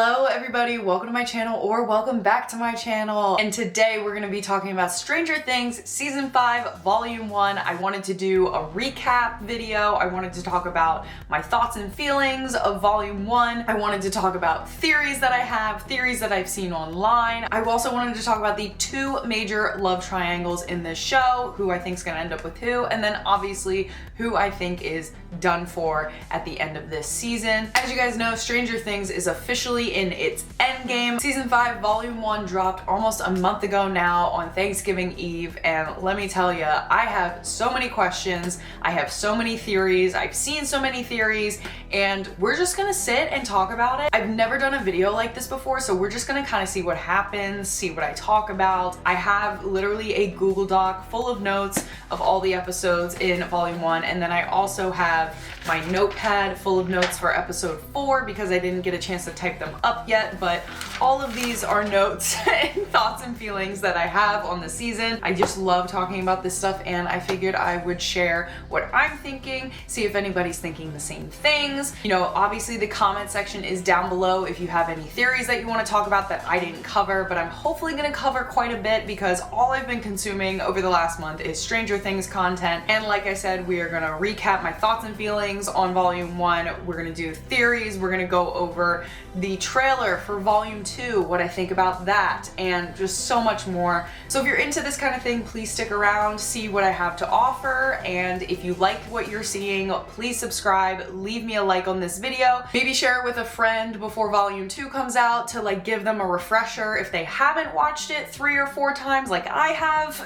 Hello everybody, welcome to my channel or welcome back to my channel. And today we're going to be talking about Stranger Things Season 5 Volume 1. I wanted to do a recap video. I wanted to talk about my thoughts and feelings of Volume 1. I wanted to talk about theories that I have, theories that I've seen online. I also wanted to talk about the two major love triangles in this show, who I think is going to end up with who, and then obviously who I think is done for at the end of this season. As you guys know, Stranger Things is officially in its endgame. Season 5 Volume 1 dropped almost a month ago now on Thanksgiving Eve, and let me tell you, I have so many questions, I have so many theories, I've seen so many theories, and we're just gonna sit and talk about it. I've never done a video like this before, so we're just gonna kind of see what happens, see what I talk about. I have literally a Google Doc full of notes of all the episodes in Volume 1, and then I also have my notepad full of notes for episode 4 because I didn't get a chance to type them up yet, but all of these are notes and thoughts and feelings that I have on the season. I just love talking about this stuff, and I figured I would share what I'm thinking, see if anybody's thinking the same things. You know, obviously the comment section is down below if you have any theories that you want to talk about that I didn't cover, but I'm hopefully going to cover quite a bit because all I've been consuming over the last month is Stranger Things content. And like I said, we are going to recap my thoughts and feelings on Volume 1. We're going to do theories. We're going to go over the trailer for Volume 2, what I think about that, and just so much more. So if you're into this kind of thing, please stick around, see what I have to offer, and if you like what you're seeing, please subscribe, leave me a like on this video, maybe share it with a friend before Volume 2 comes out to like give them a refresher if they haven't watched it 3 or 4 times like I have.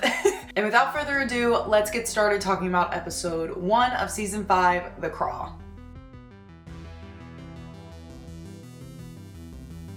And without further ado, let's get started talking about episode 1 of Season 5, The Crawl.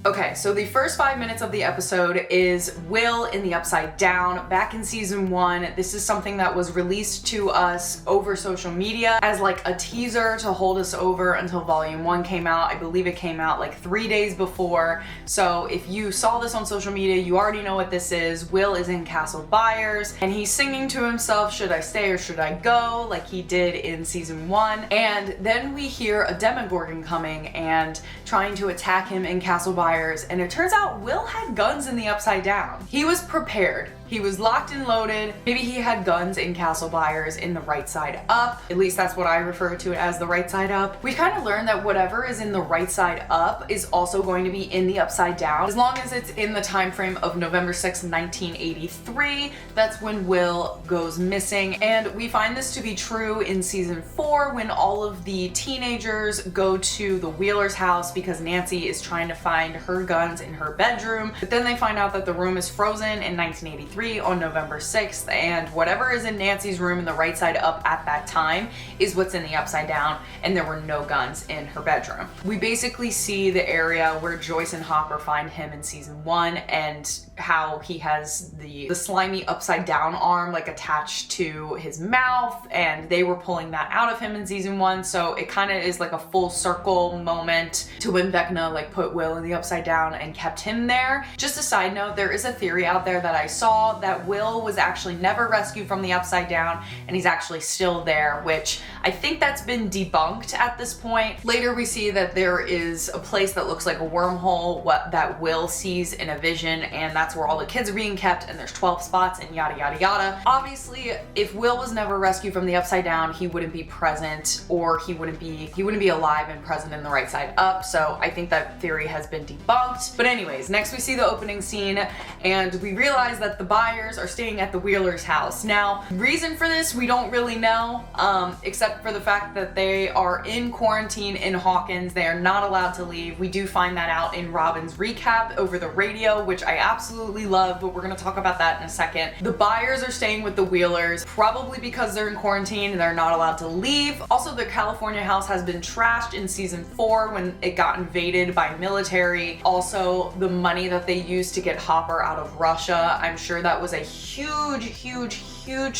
Okay, so the first 5 minutes of the episode is Will in the Upside Down. Back in Season 1, this is something that was released to us over social media as like a teaser to hold us over until Volume 1 came out. I believe it came out like 3 days before. So if you saw this on social media, you already know what this is. Will is in Castle Byers, and he's singing to himself, should I stay or should I go, like he did in Season 1. And then we hear a Demogorgon coming and trying to attack him in Castle Byers. And it turns out Will had guns in the Upside Down. He was prepared. He was locked and loaded. Maybe he had guns in Castle Byers in the right side up. At least that's what I refer to it as, the right side up. We kind of learned that whatever is in the right side up is also going to be in the Upside Down. As long as it's in the time frame of November 6, 1983, that's when Will goes missing. And we find this to be true in Season 4 when all of the teenagers go to the Wheeler's house because Nancy is trying to find her guns in her bedroom. But then they find out that the room is frozen in 1983 on November 6th, and whatever is in Nancy's room in the right side up at that time is what's in the Upside Down, and there were no guns in her bedroom. We basically see the area where Joyce and Hopper find him in Season 1 and how he has the slimy upside down arm like attached to his mouth, and they were pulling that out of him in Season 1, so it kind of is like a full circle moment to when Vecna like put Will in the Upside Down and kept him there. Just a side note, there is a theory out there that I saw that Will was actually never rescued from the Upside Down and he's actually still there, which I think that's been debunked at this point. Later we see that there is a place that looks like a wormhole that Will sees in a vision, and that's where all the kids are being kept, and there's 12 spots and yada yada yada. Obviously, if Will was never rescued from the Upside Down, he wouldn't be present, or he wouldn't be alive and present in the right side up, so I think that theory has been debunked. But anyways, next we see the opening scene and we realize that the Byers are staying at the Wheeler's house. Now, reason for this, we don't really know, except for the fact that they are in quarantine in Hawkins. They are not allowed to leave. We do find that out in Robin's recap over the radio, which I absolutely love, but we're gonna talk about that in a second. The Byers are staying with the Wheelers, probably because they're in quarantine and they're not allowed to leave. Also, the California house has been trashed in Season 4 when it got invaded by military. Also, the money that they used to get Hopper out of Russia, I'm sure that was a huge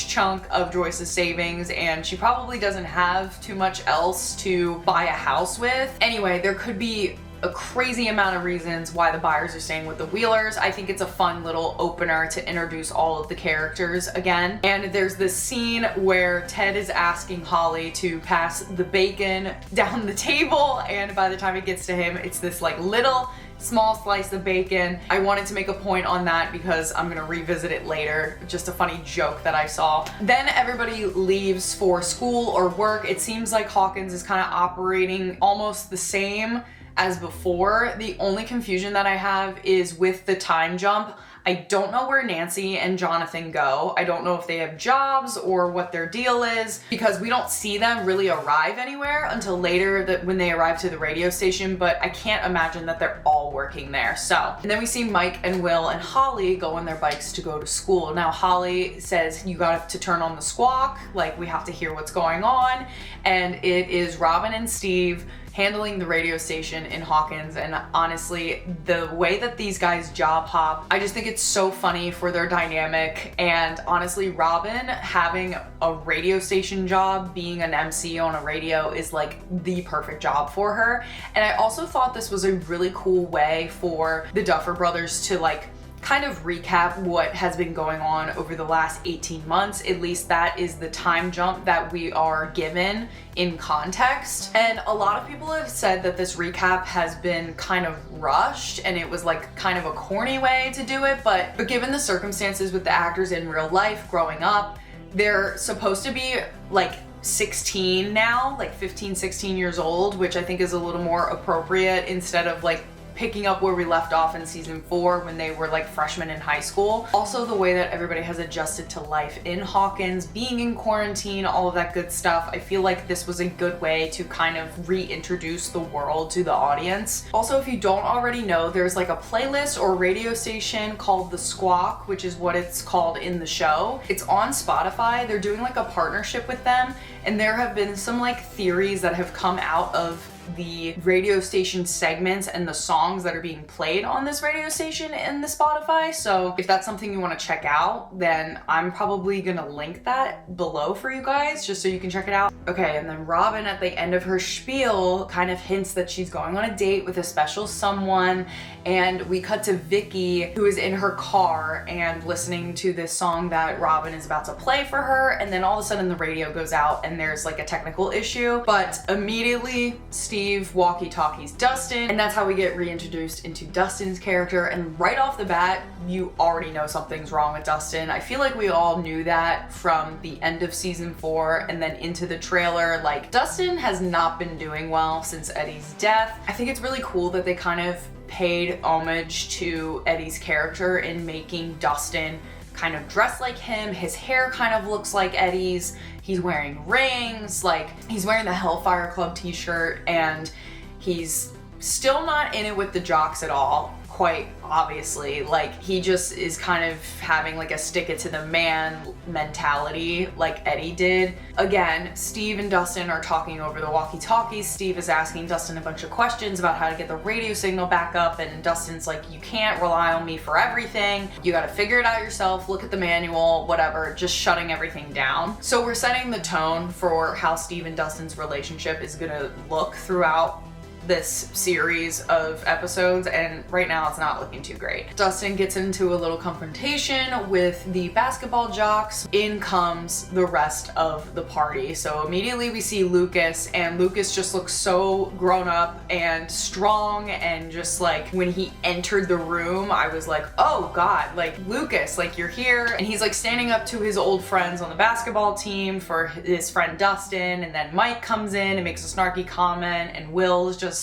chunk of Joyce's savings, and she probably doesn't have too much else to buy a house with. Anyway, there could be a crazy amount of reasons why the Byers are staying with the Wheelers. I think it's a fun little opener to introduce all of the characters again. And there's this scene where Ted is asking Holly to pass the bacon down the table, and by the time it gets to him, it's this like little small slice of bacon. I wanted to make a point on that because I'm gonna revisit it later. Just a funny joke that I saw. Then everybody leaves for school or work. It seems like Hawkins is kind of operating almost the same as before. The only confusion that I have is with the time jump. I don't know where Nancy and Jonathan go. I don't know if they have jobs or what their deal is, because we don't see them really arrive anywhere until later when they arrive to the radio station, but I can't imagine that they're all working there. So, and then we see Mike and Will and Holly go on their bikes to go to school. Now Holly says, you got to turn on the squawk, like we have to hear what's going on. And it is Robin and Steve handling the radio station in Hawkins, and honestly, the way that these guys job hop, I just think it's so funny for their dynamic. And honestly, Robin having a radio station job, being an MC on a radio, is like the perfect job for her. And I also thought this was a really cool way for the Duffer Brothers to like kind of recap what has been going on over the last 18 months. At least that is the time jump that we are given in context. And a lot of people have said that this recap has been kind of rushed and it was like kind of a corny way to do it, but given the circumstances with the actors in real life growing up, they're supposed to be like 16 now, like 15, 16 years old, which I think is a little more appropriate instead of like picking up where we left off in season 4 when they were like freshmen in high school. Also, the way that everybody has adjusted to life in Hawkins, being in quarantine, all of that good stuff. I feel like this was a good way to kind of reintroduce the world to the audience. Also, if you don't already know, there's like a playlist or radio station called The Squawk, which is what it's called in the show. It's on Spotify. They're doing like a partnership with them, and there have been some like theories that have come out of the radio station segments and the songs that are being played on this radio station in the Spotify. So if that's something you want to check out, then I'm probably gonna link that below for you guys just so you can check it out. Okay, and then Robin at the end of her spiel kind of hints that she's going on a date with a special someone, and we cut to Vicky, who is in her car and listening to this song that Robin is about to play for her, and then all of a sudden the radio goes out and there's like a technical issue, but immediately Steve walkie-talkies Dustin, and that's how we get reintroduced into Dustin's character. And right off the bat, you already know something's wrong with Dustin. I feel like we all knew that from the end of season 4 and then into the trailer. Like, Dustin has not been doing well since Eddie's death. I think it's really cool that they kind of paid homage to Eddie's character in making Dustin kind of dress like him. His hair kind of looks like Eddie's. He's wearing rings, like he's wearing the Hellfire Club t-shirt, and he's still not in it with the jocks at all, quite obviously. Like, he just is kind of having like a stick it to the man mentality like Eddie did. Again, Steve and Dustin are talking over the walkie-talkies. Steve is asking Dustin a bunch of questions about how to get the radio signal back up, and Dustin's like, you can't rely on me for everything. You gotta figure it out yourself, look at the manual, whatever, just shutting everything down. So we're setting the tone for how Steve and Dustin's relationship is gonna look throughout this series of episodes, and right now it's not looking too great. Dustin gets into a little confrontation with the basketball jocks. In comes the rest of the party. So immediately we see Lucas, and Lucas just looks so grown up and strong, and just like when he entered the room, I was like, oh god, like Lucas, like you're here. And he's like standing up to his old friends on the basketball team for his friend Dustin, and then Mike comes in and makes a snarky comment, and Will's just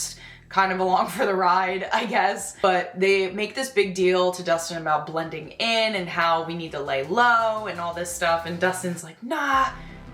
kind of along for the ride, I guess. But they make this big deal to Dustin about blending in and how we need to lay low and all this stuff, and Dustin's like, nah,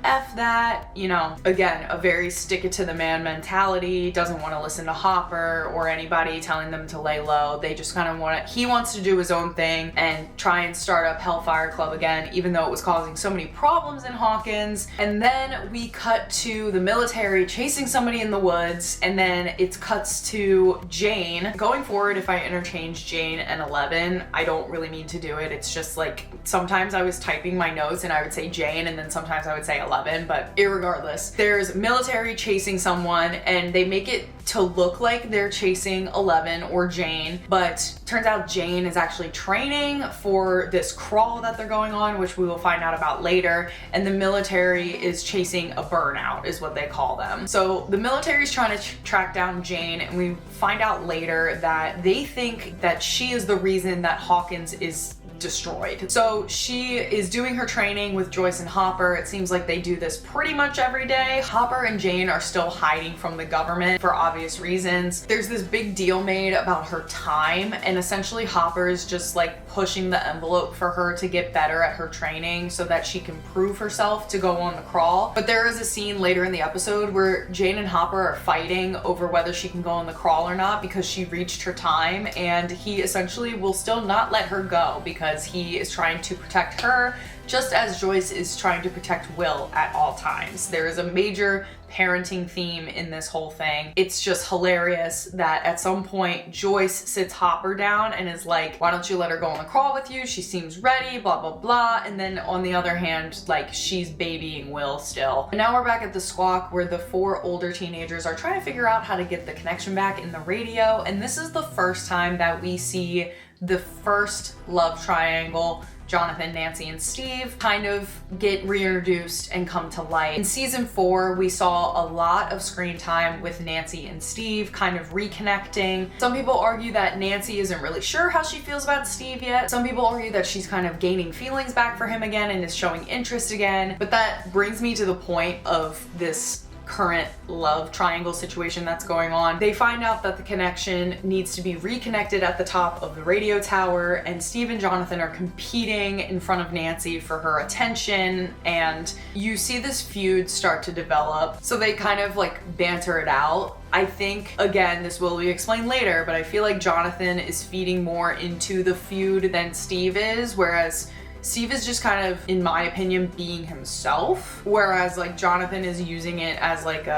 F that, you know. Again, a very stick it to the man mentality, doesn't want to listen to Hopper or anybody telling them to lay low. They just kind of he wants to do his own thing and try and start up Hellfire Club again, even though it was causing so many problems in Hawkins. And then we cut to the military chasing somebody in the woods, and then it cuts to Jane. Going forward, if I interchange Jane and 11, I don't really mean to do it. It's just like, sometimes I was typing my notes and I would say Jane, and then sometimes I would say 11, but irregardless, there's military chasing someone and they make it to look like they're chasing 11 or Jane, but turns out Jane is actually training for this crawl that they're going on, which we will find out about later, and the military is chasing a burnout is what they call them. So the military is trying to track down Jane, and we find out later that they think that she is the reason that Hawkins is destroyed. So she is doing her training with Joyce and Hopper. It seems like they do this pretty much every day. Hopper and Jane are still hiding from the government for obvious reasons. There's this big deal made about her time, and essentially Hopper is just like pushing the envelope for her to get better at her training so that she can prove herself to go on the crawl. But there is a scene later in the episode where Jane and Hopper are fighting over whether she can go on the crawl or not because she reached her time, and he essentially will still not let her go because he is trying to protect her, just as Joyce is trying to protect Will at all times. There is a major parenting theme in this whole thing. It's just hilarious that at some point Joyce sits Hopper down and is like, why don't you let her go on the crawl with you? She seems ready, blah, blah, blah. And then on the other hand, like, she's babying Will still. And now we're back at the squawk where the 4 older teenagers are trying to figure out how to get the connection back in the radio. And this is the first time that we see the first love triangle, Jonathan, Nancy, and Steve, kind of get reintroduced and come to light. In season 4, we saw a lot of screen time with Nancy and Steve kind of reconnecting. Some people argue that Nancy isn't really sure how she feels about Steve yet. Some people argue that she's kind of gaining feelings back for him again and is showing interest again. But that brings me to the point of this current love triangle situation that's going on. They find out that the connection needs to be reconnected at the top of the radio tower, and Steve and Jonathan are competing in front of Nancy for her attention, and you see this feud start to develop. So they kind of like banter it out. I think, again, this will be explained later, but I feel like Jonathan is feeding more into the feud than Steve is, whereas Steve is just kind of, in my opinion, being himself, whereas like Jonathan is using it as like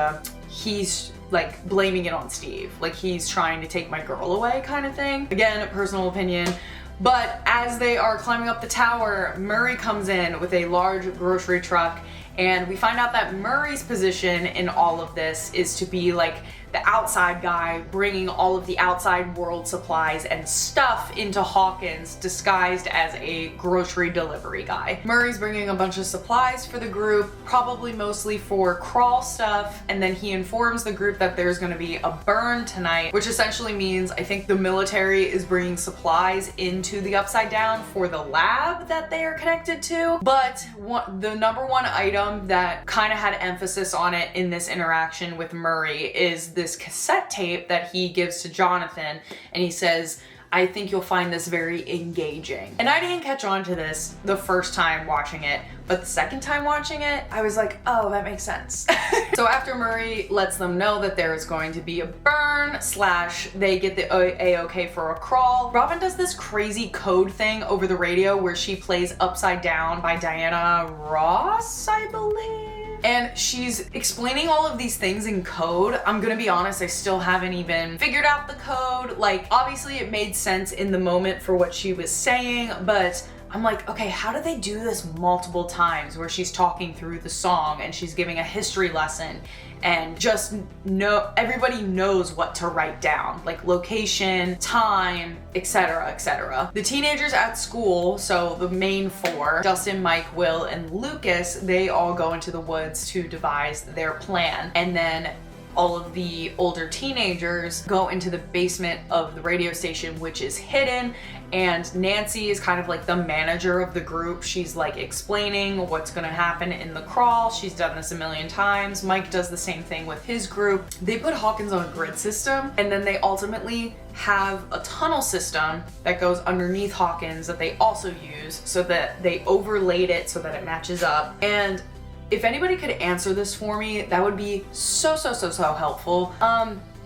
he's like blaming it on Steve, like he's trying to take my girl away kind of thing. Again, personal opinion. But as they are climbing up the tower, Murray comes in with a large grocery truck, and we find out that Murray's position in all of this is to be like the outside guy, bringing all of the outside world supplies and stuff into Hawkins disguised as a grocery delivery guy. Murray's bringing a bunch of supplies for the group, probably mostly for crawl stuff, and then he informs the group that there's going to be a burn tonight, which essentially means I think the military is bringing supplies into the Upside Down for the lab that they are connected to. But the number one item that kind of had emphasis on it in this interaction with Murray is this cassette tape that he gives to Jonathan, and he says, I think you'll find this very engaging. And I didn't catch on to this the first time watching it, but the second time watching it, I was like, oh, that makes sense. So after Murray lets them know that there is going to be a burn / they get the A-OK for a crawl, Robin does this crazy code thing over the radio where she plays Upside Down by Diana Ross, I believe. And she's explaining all of these things in code. I'm gonna be honest, I still haven't even figured out the code. Like, obviously it made sense in the moment for what she was saying, but I'm like, okay, how do they do this multiple times where she's talking through the song and she's giving a history lesson and just everybody knows what to write down, like location, time, etc., etc. The teenagers at school, so the main 4, Justin, Mike, Will, and Lucas, they all go into the woods to devise their plan. And then all of the older teenagers go into the basement of the radio station, which is hidden, and Nancy is kind of like the manager of the group. She's like explaining what's gonna happen in the crawl. She's done this a million times. Mike does the same thing with his group. They put Hawkins on a grid system, and then they ultimately have a tunnel system that goes underneath Hawkins that they also use, so that they overlaid it so that it matches up. And if anybody could answer this for me, that would be so helpful.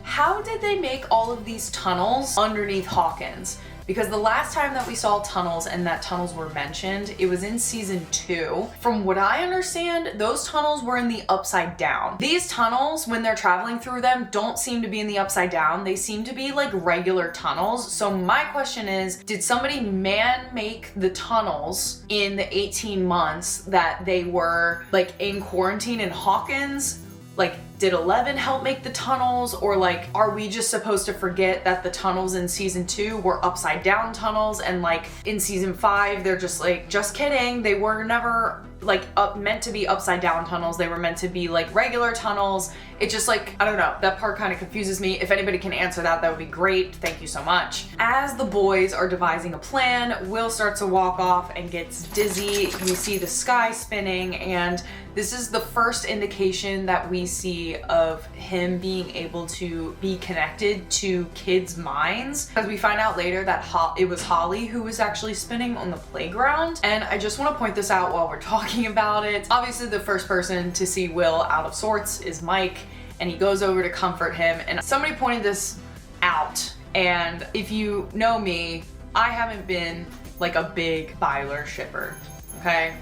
How did they make all of these tunnels underneath Hawkins? because the last time that we saw tunnels and that tunnels were mentioned, it was in season 2. From what I understand, those tunnels were in the upside down. These tunnels, when they're traveling through them, don't seem to be in the upside down. They seem to be like regular tunnels. So my question is, did somebody make the tunnels in the 18 months that they were like in quarantine in Hawkins? Like, did 11 help make the tunnels? Or like, are we just supposed to forget that the tunnels in season 2 were upside down tunnels, and like in season 5 they're just like, just kidding, they were never like meant to be upside down tunnels, they were meant to be like regular tunnels. It just like, I don't know, that part kind of confuses me. If anybody can answer that, that would be great. Thank you so much. As the boys are devising a plan, Will starts to walk off and gets dizzy. We see the sky spinning, and this is the first indication that we see of him being able to be connected to kids' minds, because we find out later that it was Holly who was actually spinning on the playground. And I just want to point this out while we're talking about it. Obviously the first person to see Will out of sorts is Mike, and he goes over to comfort him, and somebody pointed this out, and if you know me, I haven't been like a big Byler shipper, okay?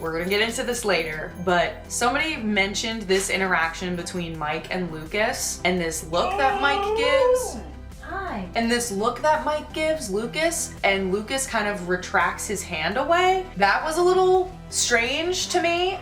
We're gonna get into this later, but somebody mentioned this interaction between Mike and Lucas, and this look that Mike gives. Hi. And this look that Mike gives Lucas, and Lucas kind of retracts his hand away. That was a little strange to me,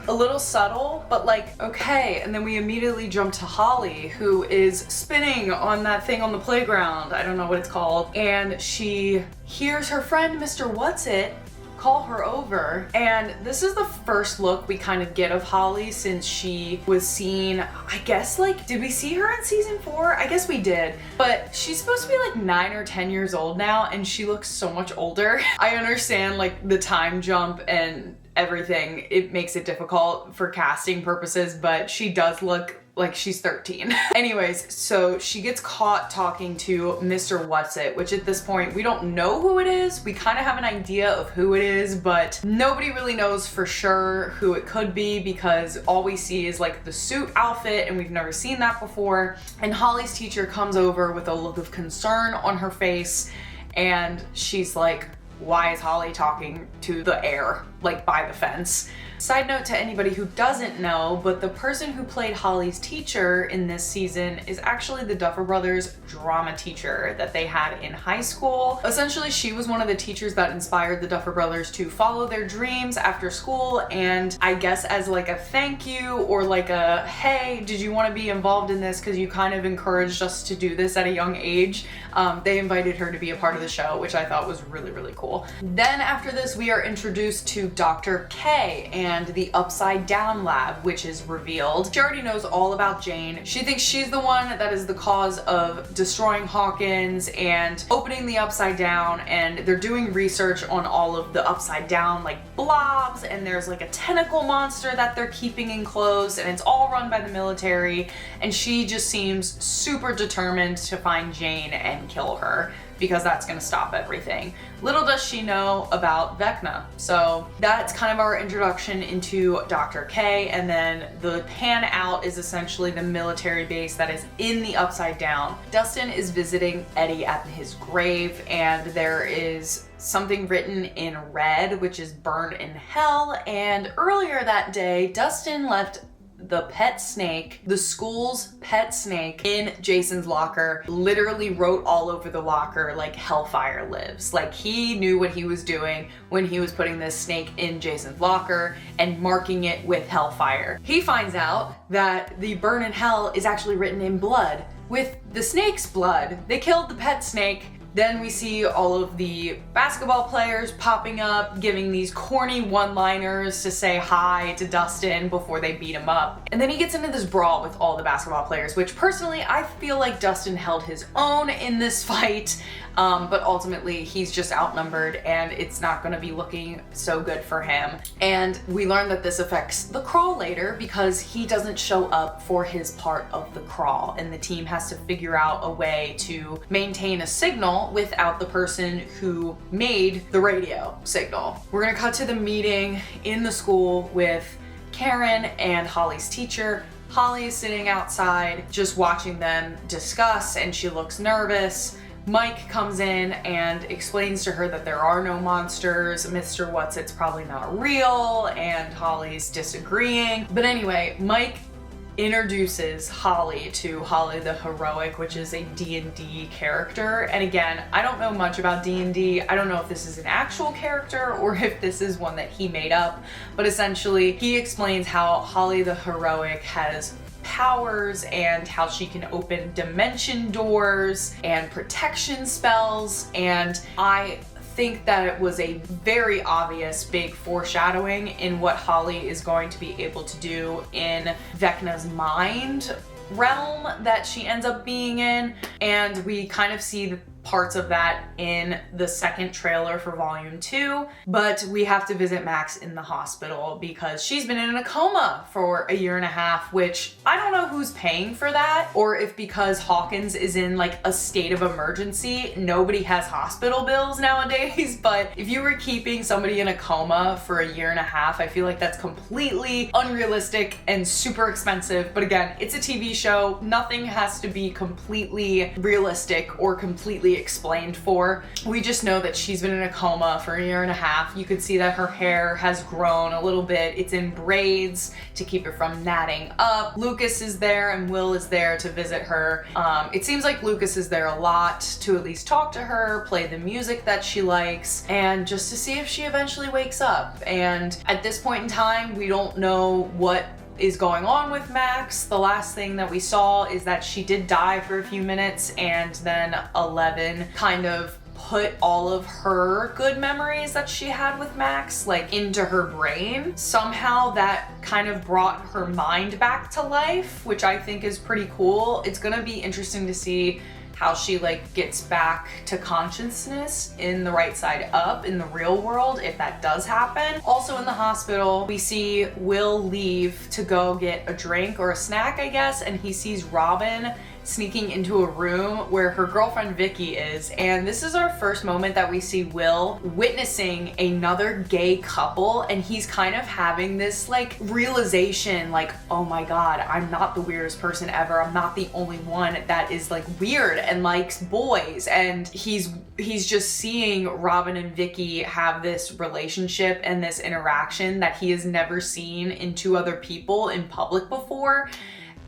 a little subtle, but like, okay. And then we immediately jump to Holly, who is spinning on that thing on the playground. I don't know what it's called. And she hears her friend, Mr. What's-It, call her over, and this is the first look we kind of get of Holly since she was seen, I guess, like, did we see her in season 4? I guess we did, but she's supposed to be like 9 or 10 years old now, and she looks so much older. I understand like the time jump and everything, it makes it difficult for casting purposes, but she does look like she's 13. Anyways, so she gets caught talking to Mr. What's-It, which at this point, we don't know who it is. We kind of have an idea of who it is, but nobody really knows for sure who it could be, because all we see is like the suit outfit, and we've never seen that before. And Holly's teacher comes over with a look of concern on her face, and she's like, why is Holly talking to the air, like by the fence? Side note to anybody who doesn't know, but the person who played Holly's teacher in this season is actually the Duffer Brothers drama teacher that they had in high school. Essentially, she was one of the teachers that inspired the Duffer Brothers to follow their dreams after school, and I guess as like a thank you, or like a, hey, did you want to be involved in this because you kind of encouraged us to do this at a young age, they invited her to be a part of the show, which I thought was really, really cool. Then after this, we are introduced to Dr. K and the Upside Down Lab, which is revealed. She already knows all about Jane. She thinks she's the one that is the cause of destroying Hawkins and opening the Upside Down, and they're doing research on all of the Upside Down like blobs, and there's like a tentacle monster that they're keeping enclosed, and it's all run by the military, and she just seems super determined to find Jane and kill her, because that's gonna stop everything. Little does she know about Vecna. So that's kind of our introduction into Dr. K, and then the pan out is essentially the military base that is in the Upside Down. Dustin is visiting Eddie at his grave, and there is something written in red, which is burned in hell. And earlier that day, Dustin left the pet snake, the school's pet snake, in Jason's locker, literally wrote all over the locker like Hellfire lives. Like, he knew what he was doing when he was putting this snake in Jason's locker and marking it with Hellfire. He finds out that the burn in hell is actually written in blood, with the snake's blood. They killed the pet snake. Then we see all of the basketball players popping up, giving these corny one-liners to say hi to Dustin before they beat him up. And then he gets into this brawl with all the basketball players, which personally, I feel like Dustin held his own in this fight, but ultimately he's just outnumbered, and it's not gonna be looking so good for him. And we learn that this affects the crawl later, because he doesn't show up for his part of the crawl, and the team has to figure out a way to maintain a signal without the person who made the radio signal. We're gonna cut to the meeting in the school with Karen and Holly's teacher. Holly is sitting outside just watching them discuss, and she looks nervous. Mike comes in and explains to her that there are no monsters, Mr. What's-It's probably not real, and Holly's disagreeing. But anyway, Mike introduces Holly to Holly the Heroic, which is a D&D character. And again, I don't know much about D&D. I don't know if this is an actual character or if this is one that he made up, but essentially he explains how Holly the Heroic has powers and how she can open dimension doors and protection spells, and I think that it was a very obvious big foreshadowing in what Holly is going to be able to do in Vecna's mind realm that she ends up being in, and we kind of see the parts of that in the second trailer for Volume 2, but we have to visit Max in the hospital because she's been in a coma for a year and a half, which I don't know who's paying for that, or if because Hawkins is in like a state of emergency, nobody has hospital bills nowadays. But if you were keeping somebody in a coma for a year and a half, I feel like that's completely unrealistic and super expensive. But again, it's a TV show. Nothing has to be completely realistic or completely explained for. We just know that she's been in a coma for a year and a half. You could see that her hair has grown a little bit. It's in braids to keep it from natting up. Lucas is there and Will is there to visit her. It seems like Lucas is there a lot to at least talk to her, play the music that she likes, and just to see if she eventually wakes up. And at this point in time, we don't know what is going on with Max. The last thing that we saw is that she did die for a few minutes, and then 11 kind of put all of her good memories that she had with Max like into her brain. Somehow that kind of brought her mind back to life, which I think is pretty cool. It's gonna be interesting to see how she like gets back to consciousness in the right side up in the real world, if that does happen. Also in the hospital, we see Will leave to go get a drink or a snack, I guess, and he sees Robin sneaking into a room where her girlfriend Vicky is, and this is our first moment that we see Will witnessing another gay couple, and he's kind of having this like realization like, oh my god, I'm not the weirdest person ever. I'm not the only one that is like weird and likes boys. And he's just seeing Robin and Vicky have this relationship and this interaction that he has never seen in two other people in public before.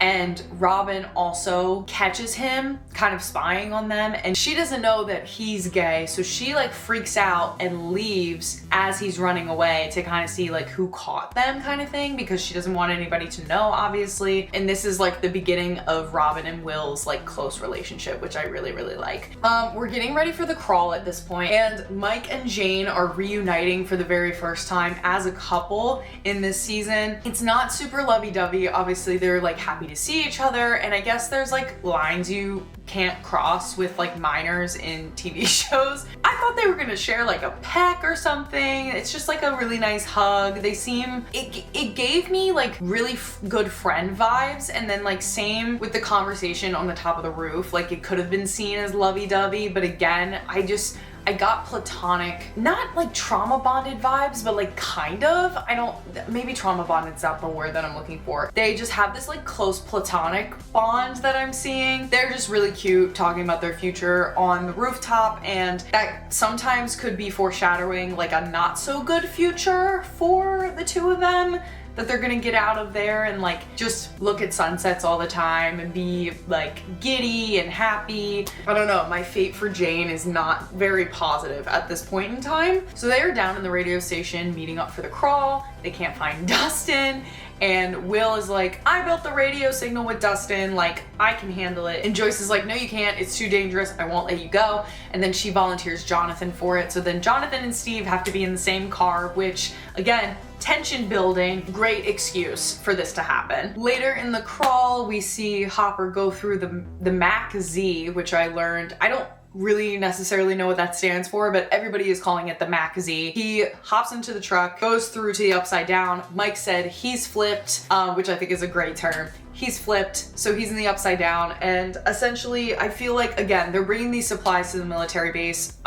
And Robin also catches him kind of spying on them, and she doesn't know that he's gay, so she like freaks out and leaves as he's running away to kind of see like who caught them kind of thing, because she doesn't want anybody to know, obviously. And this is like the beginning of Robin and Will's like close relationship, which I really like. We're getting ready for the crawl at this point, and Mike and Jane are reuniting for the very first time as a couple in this season. It's not super lovey-dovey. Obviously they're like happy to see each other, and I guess there's like lines you can't cross with like minors in TV shows. I thought they were gonna share like a peck or something. It's just like a really nice hug. They seem, it gave me like really good friend vibes, and then like same with the conversation on the top of the roof. Like it could have been seen as lovey-dovey, but again, I got platonic, not like trauma bonded vibes, but like kind of. Maybe trauma bonded's not the word that I'm looking for. They just have this like close platonic bond that I'm seeing. They're just really cute talking about their future on the rooftop, and that sometimes could be foreshadowing like a not so good future for the two of them, that they're gonna get out of there and like just look at sunsets all the time and be like giddy and happy. I don't know, my fate for Jane is not very positive at this point in time. So they are down in the radio station meeting up for the crawl. They can't find Dustin, and Will is like, I built the radio signal with Dustin, like I can handle it. And Joyce is like, no you can't, it's too dangerous, I won't let you go. And then she volunteers Jonathan for it. So then Jonathan and Steve have to be in the same car, which again, tension building, great excuse for this to happen. Later in the crawl, we see Hopper go through the Mac Z, which I learned, I don't really necessarily know what that stands for, but everybody is calling it the Mac Z. He hops into the truck, goes through to the upside down. Mike said he's flipped, which I think is a great term. he's flipped, so he's in the Upside Down, and essentially I feel like, again, they're bringing these supplies to the military base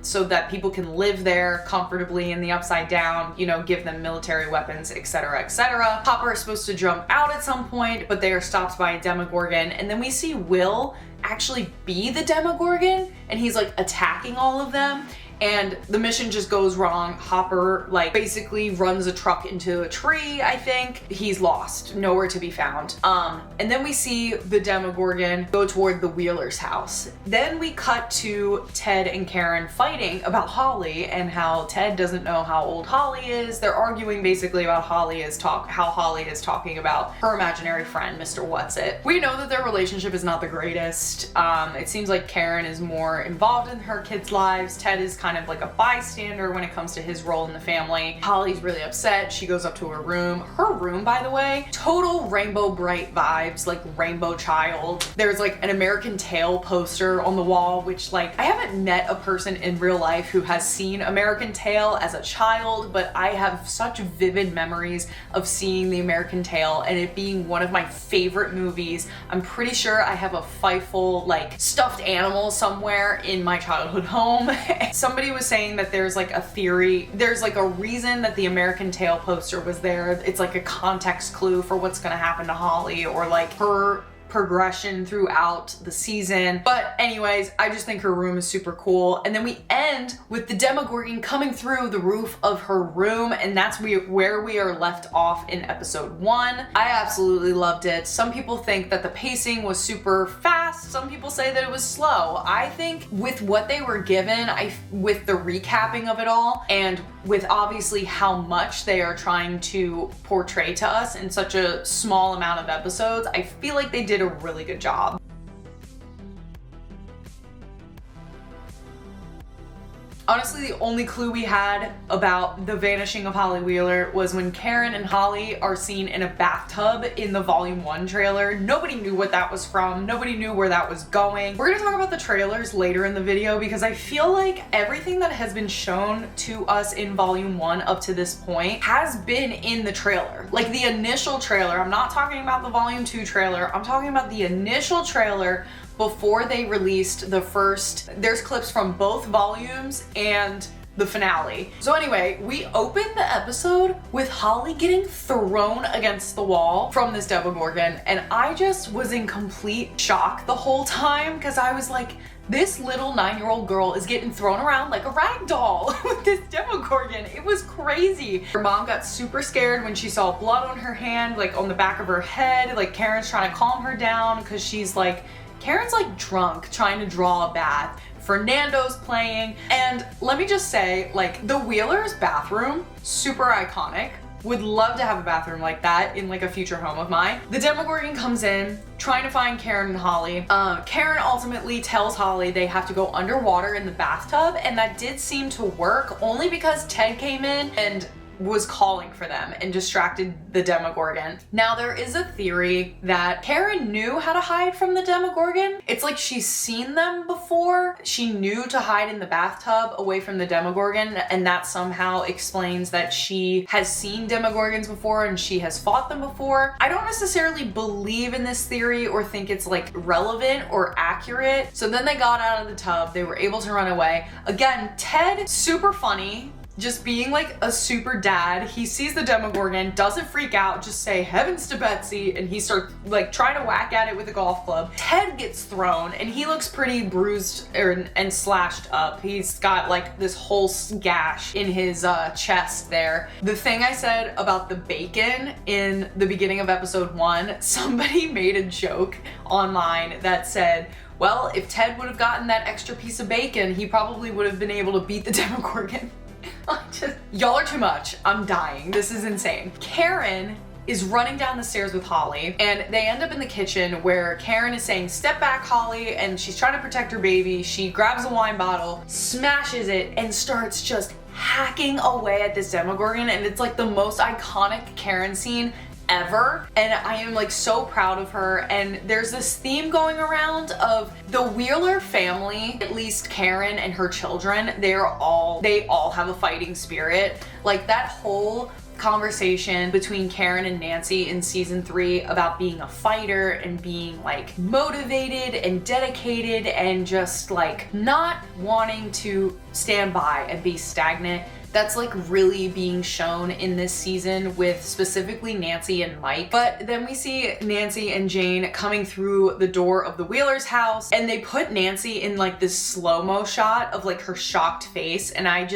so that people can live there comfortably in the Upside Down, you know, give them military weapons, etc., etc. Hopper is supposed to jump out at some point, but they are stopped by a Demogorgon, and then we see Will actually be the Demogorgon, and he's like attacking all of them. And the mission just goes wrong. Hopper like basically runs a truck into a tree, I think. He's lost, nowhere to be found. And then we see the Demogorgon go toward the Wheeler's house. Then we cut to Ted and Karen fighting about Holly and how Ted doesn't know how old Holly is. They're arguing basically about how Holly is talking about her imaginary friend, Mr. What's-It. We know that their relationship is not the greatest. It seems like Karen is more involved in her kids' lives. Ted is kind of like a bystander when it comes to his role in the family. Holly's really upset. She goes up to her room. Her room, by the way, total Rainbow Bright vibes, like Rainbow Child. There's like an American Tail poster on the wall, which like I haven't met a person in real life who has seen American Tail as a child, but I have such vivid memories of seeing the American Tail and it being one of my favorite movies. I'm pretty sure I have a Fievel like stuffed animal somewhere in my childhood home. Somebody was saying that there's like a theory, there's like a reason that the American Tail poster was there. It's like a context clue for what's gonna happen to Holly or like her progression throughout the season. But anyways, I just think her room is super cool. And then we end with the Demogorgon coming through the roof of her room, and that's where we are left off in episode 1. I absolutely loved it. Some people think that the pacing was super fast. Some people say that it was slow. I think with what they were given, with the recapping of it all, and with obviously how much they are trying to portray to us in such a small amount of episodes, I feel like they did a really good job. Honestly, the only clue we had about the vanishing of Holly Wheeler was when Karen and Holly are seen in a bathtub in the Volume 1 trailer. Nobody knew what that was from. Nobody knew where that was going. We're gonna talk about the trailers later in the video because I feel like everything that has been shown to us in Volume 1 up to this point has been in the trailer. Like the initial trailer. I'm not talking about the Volume 2 trailer. I'm talking about the initial trailer before they released the first. There's clips from both volumes and the finale. So anyway, we opened the episode with Holly getting thrown against the wall from this Demogorgon, and I just was in complete shock the whole time because I was like, this little 9-year-old girl is getting thrown around like a rag doll with this Demogorgon. It was crazy. Her mom got super scared when she saw blood on her hand, like on the back of her head. Like Karen's trying to calm her down because Karen's like drunk trying to draw a bath. Fernando's playing, and let me just say, like, the Wheeler's bathroom, super iconic. Would love to have a bathroom like that in like a future home of mine. The Demogorgon comes in trying to find Karen and Holly. Karen ultimately tells Holly they have to go underwater in the bathtub, and that did seem to work only because Ted came in and was calling for them and distracted the Demogorgon. Now there is a theory that Karen knew how to hide from the Demogorgon. It's like she's seen them before. She knew to hide in the bathtub away from the Demogorgon, and that somehow explains that she has seen Demogorgons before and she has fought them before. I don't necessarily believe in this theory or think it's like relevant or accurate. So then they got out of the tub, they were able to run away. Again, Ted, super funny. Just being like a super dad. He sees the Demogorgon, doesn't freak out, just say heavens to Betsy, and he starts like trying to whack at it with a golf club. Ted gets thrown and he looks pretty bruised and slashed up. He's got like this whole gash in his chest there. The thing I said about the bacon in the beginning of episode 1, somebody made a joke online that said, well, if Ted would have gotten that extra piece of bacon, he probably would have been able to beat the Demogorgon. Y'all are too much. I'm dying. This is insane. Karen is running down the stairs with Holly, and they end up in the kitchen where Karen is saying, step back, Holly, and she's trying to protect her baby. She grabs a wine bottle, smashes it, and starts just hacking away at this Demogorgon, and it's like the most iconic Karen scene ever, and I am like so proud of her. And there's this theme going around of the Wheeler family, at least Karen and her children, they all have a fighting spirit. Like that whole conversation between Karen and Nancy in season 3 about being a fighter and being like motivated and dedicated and just like not wanting to stand by and be stagnant. That's like really being shown in this season with specifically Nancy and Mike. But then we see Nancy and Jane coming through the door of the Wheeler's house, and they put Nancy in like this slow-mo shot of like her shocked face, and I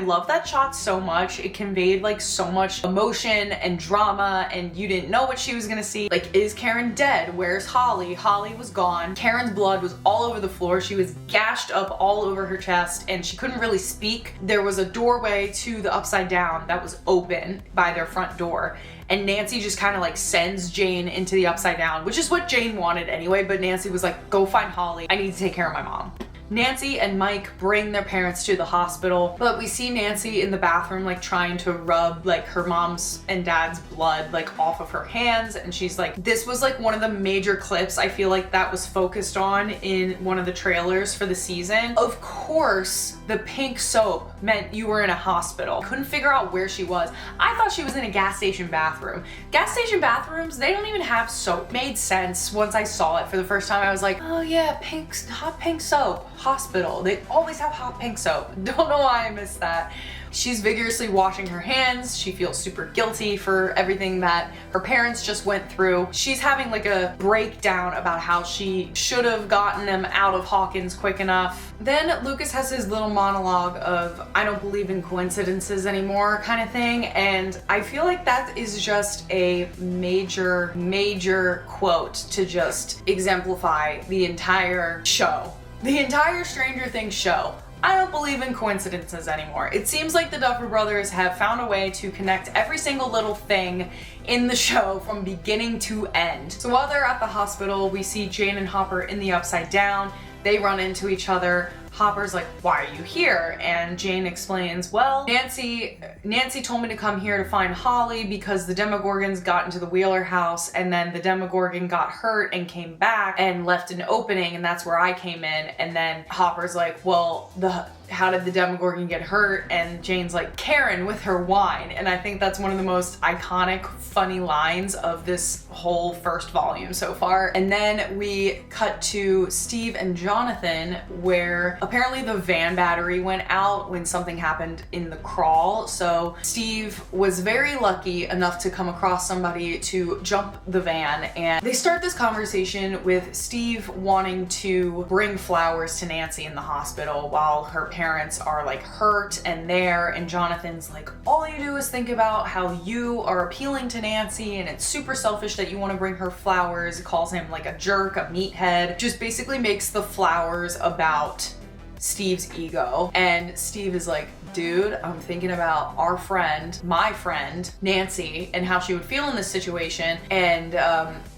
love that shot so much. It conveyed like so much emotion and drama, and you didn't know what she was gonna see. Like, is Karen dead? Where's Holly? Holly was gone. Karen's blood was all over the floor. She was gashed up all over her chest, and she couldn't really speak. There was a doorway to the Upside Down that was open by their front door, and Nancy just kind of like sends Jane into the Upside Down, which is what Jane wanted anyway, but Nancy was like, go find Holly, I need to take care of my mom. Nancy and Mike bring their parents to the hospital, but we see Nancy in the bathroom like trying to rub like her mom's and dad's blood like off of her hands, and she's like, this was like one of the major clips I feel like that was focused on in one of the trailers for the season. Of course, the pink soap meant you were in a hospital. Couldn't figure out where she was. I thought she was in a gas station bathroom. Gas station bathrooms, they don't even have soap. Made sense once I saw it for the first time. I was like, oh yeah, hot pink soap. Hospital. They always have hot pink soap. Don't know why I missed that. She's vigorously washing her hands. She feels super guilty for everything that her parents just went through. She's having like a breakdown about how she should have gotten them out of Hawkins quick enough. Then Lucas has his little monologue of, I don't believe in coincidences anymore kind of thing, and I feel like that is just a major quote to just exemplify the entire show. The entire Stranger Things show. I don't believe in coincidences anymore. It seems like the Duffer Brothers have found a way to connect every single little thing in the show from beginning to end. So while they're at the hospital, we see Jane and Hopper in the Upside Down. They run into each other. Hopper's like, why are you here? And Jane explains, well, Nancy told me to come here to find Holly because the Demogorgons got into the Wheeler house, and then the Demogorgon got hurt and came back and left an opening, and that's where I came in. And then Hopper's like, well, how did the Demogorgon get hurt? And Jane's like, Karen with her wine. And I think that's one of the most iconic, funny lines of this whole first volume so far. And then we cut to Steve and Jonathan, where apparently the van battery went out when something happened in the crawl. So Steve was very lucky enough to come across somebody to jump the van, and they start this conversation with Steve wanting to bring flowers to Nancy in the hospital while her parents are like hurt and there, and Jonathan's like, all you do is think about how you are appealing to Nancy and it's super selfish that you want to bring her flowers. Calls him like a jerk, a meathead, just basically makes the flowers about Steve's ego. And Steve is like, dude, I'm thinking about our friend, my friend, Nancy, and how she would feel in this situation. And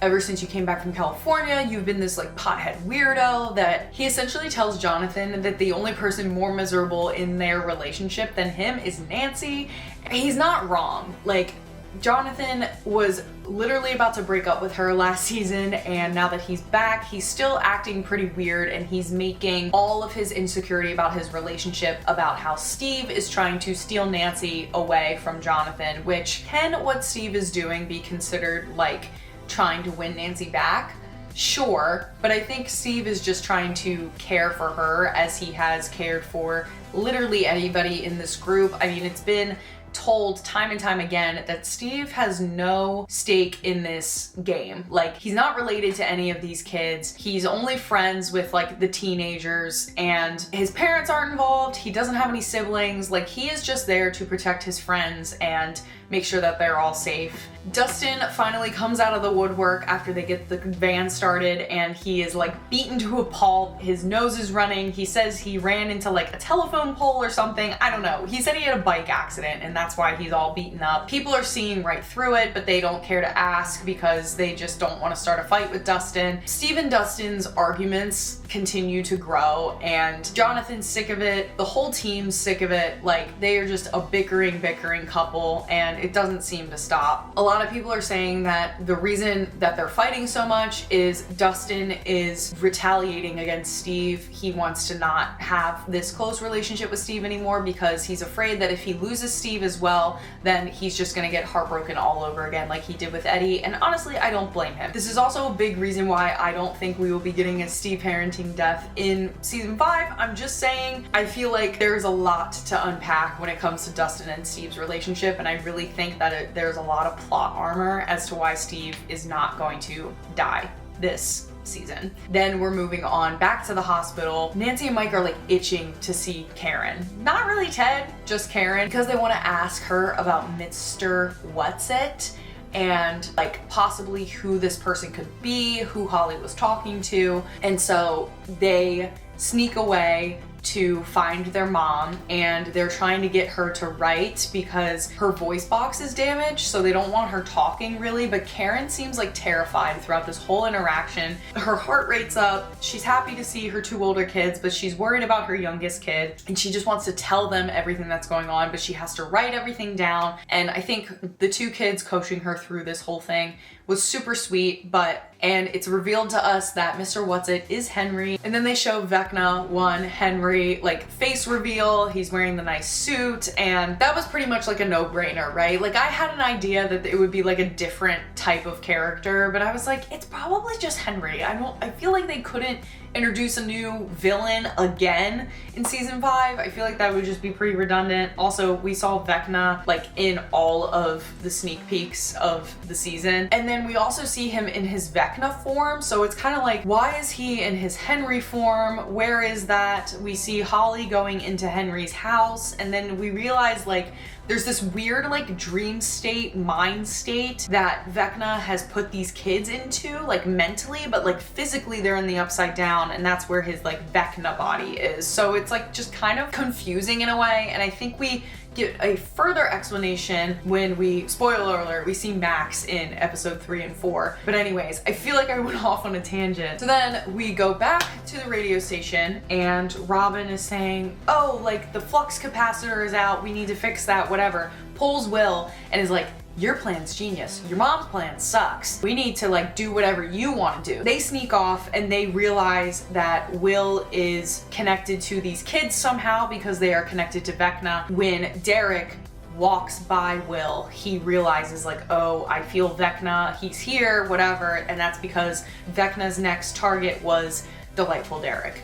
ever since you came back from California, you've been this like pothead weirdo. That he essentially tells Jonathan that the only person more miserable in their relationship than him is Nancy. He's not wrong. Like, Jonathan was literally about to break up with her last season, and now that he's back, he's still acting pretty weird, and he's making all of his insecurity about his relationship about how Steve is trying to steal Nancy away from Jonathan, which can what Steve is doing be considered like trying to win Nancy back? Sure, but I think Steve is just trying to care for her as he has cared for literally anybody in this group. I mean, it's been told time and time again that Steve has no stake in this game. Like, he's not related to any of these kids. He's only friends with like the teenagers, and his parents aren't involved. He doesn't have any siblings. Like, he is just there to protect his friends and make sure that they're all safe. Dustin finally comes out of the woodwork after they get the van started, and he is like beaten to a pulp. His nose is running. He says he ran into like a telephone pole or something. I don't know. He said he had a bike accident, and that's why he's all beaten up. People are seeing right through it, but they don't care to ask because they just don't want to start a fight with Dustin. Steve and Dustin's arguments continue to grow, and Jonathan's sick of it. The whole team's sick of it. Like, they are just a bickering couple, and it doesn't seem to stop. A lot of people are saying that the reason that they're fighting so much is Dustin is retaliating against Steve. He wants to not have this close relationship with Steve anymore because he's afraid that if he loses Steve as well, then he's just gonna get heartbroken all over again like he did with Eddie, and honestly, I don't blame him. This is also a big reason why I don't think we will be getting a Steve Harrington death in season 5. I'm just saying, I feel like there's a lot to unpack when it comes to Dustin and Steve's relationship, and I really think that there's a lot of plot armor as to why Steve is not going to die this season. Then we're moving on back to the hospital. Nancy and Mike are like itching to see Karen. Not really Ted, just Karen, because they want to ask her about Mr. What's-It and like possibly who this person could be, who Holly was talking to. And so they sneak away to find their mom, and they're trying to get her to write because her voice box is damaged, so they don't want her talking really. But Karen seems like terrified throughout this whole interaction. Her heart rate's up. She's happy to see her 2 older kids, but she's worried about her youngest kid, and she just wants to tell them everything that's going on, but she has to write everything down. And I think the 2 kids coaching her through this whole thing was super sweet, and it's revealed to us that Mr. What's-It is Henry. And then they show Vecna 1 Henry like face reveal. He's wearing the nice suit, and that was pretty much like a no-brainer, right? Like I had an idea that it would be like a different type of character, but I was like, it's probably just Henry. I feel like they couldn't introduce a new villain again in season 5. I feel like that would just be pretty redundant. Also, we saw Vecna like in all of the sneak peeks of the season, and then we also see him in his Vecna form, so it's kind of like, why is he in his Henry form? Where is that? We see Holly going into Henry's house, and then we realize like there's this weird like dream state, mind state that Vecna has put these kids into, like mentally, but like physically they're in the upside down, and that's where his like Vecna body is. So it's like just kind of confusing in a way, and I think we get a further explanation when we, spoiler alert, we see Max in episode 3 and 4. But anyways, I feel like I went off on a tangent. So then we go back to the radio station, and Robin is saying, oh, like the flux capacitor is out, we need to fix that, whatever. Pulls Will and is like, your plan's genius. Your mom's plan sucks. We need to like do whatever you want to do. They sneak off, and they realize that Will is connected to these kids somehow because they are connected to Vecna. When Derek walks by Will, he realizes like, oh, I feel Vecna, he's here, whatever. And that's because Vecna's next target was Delightful Derek.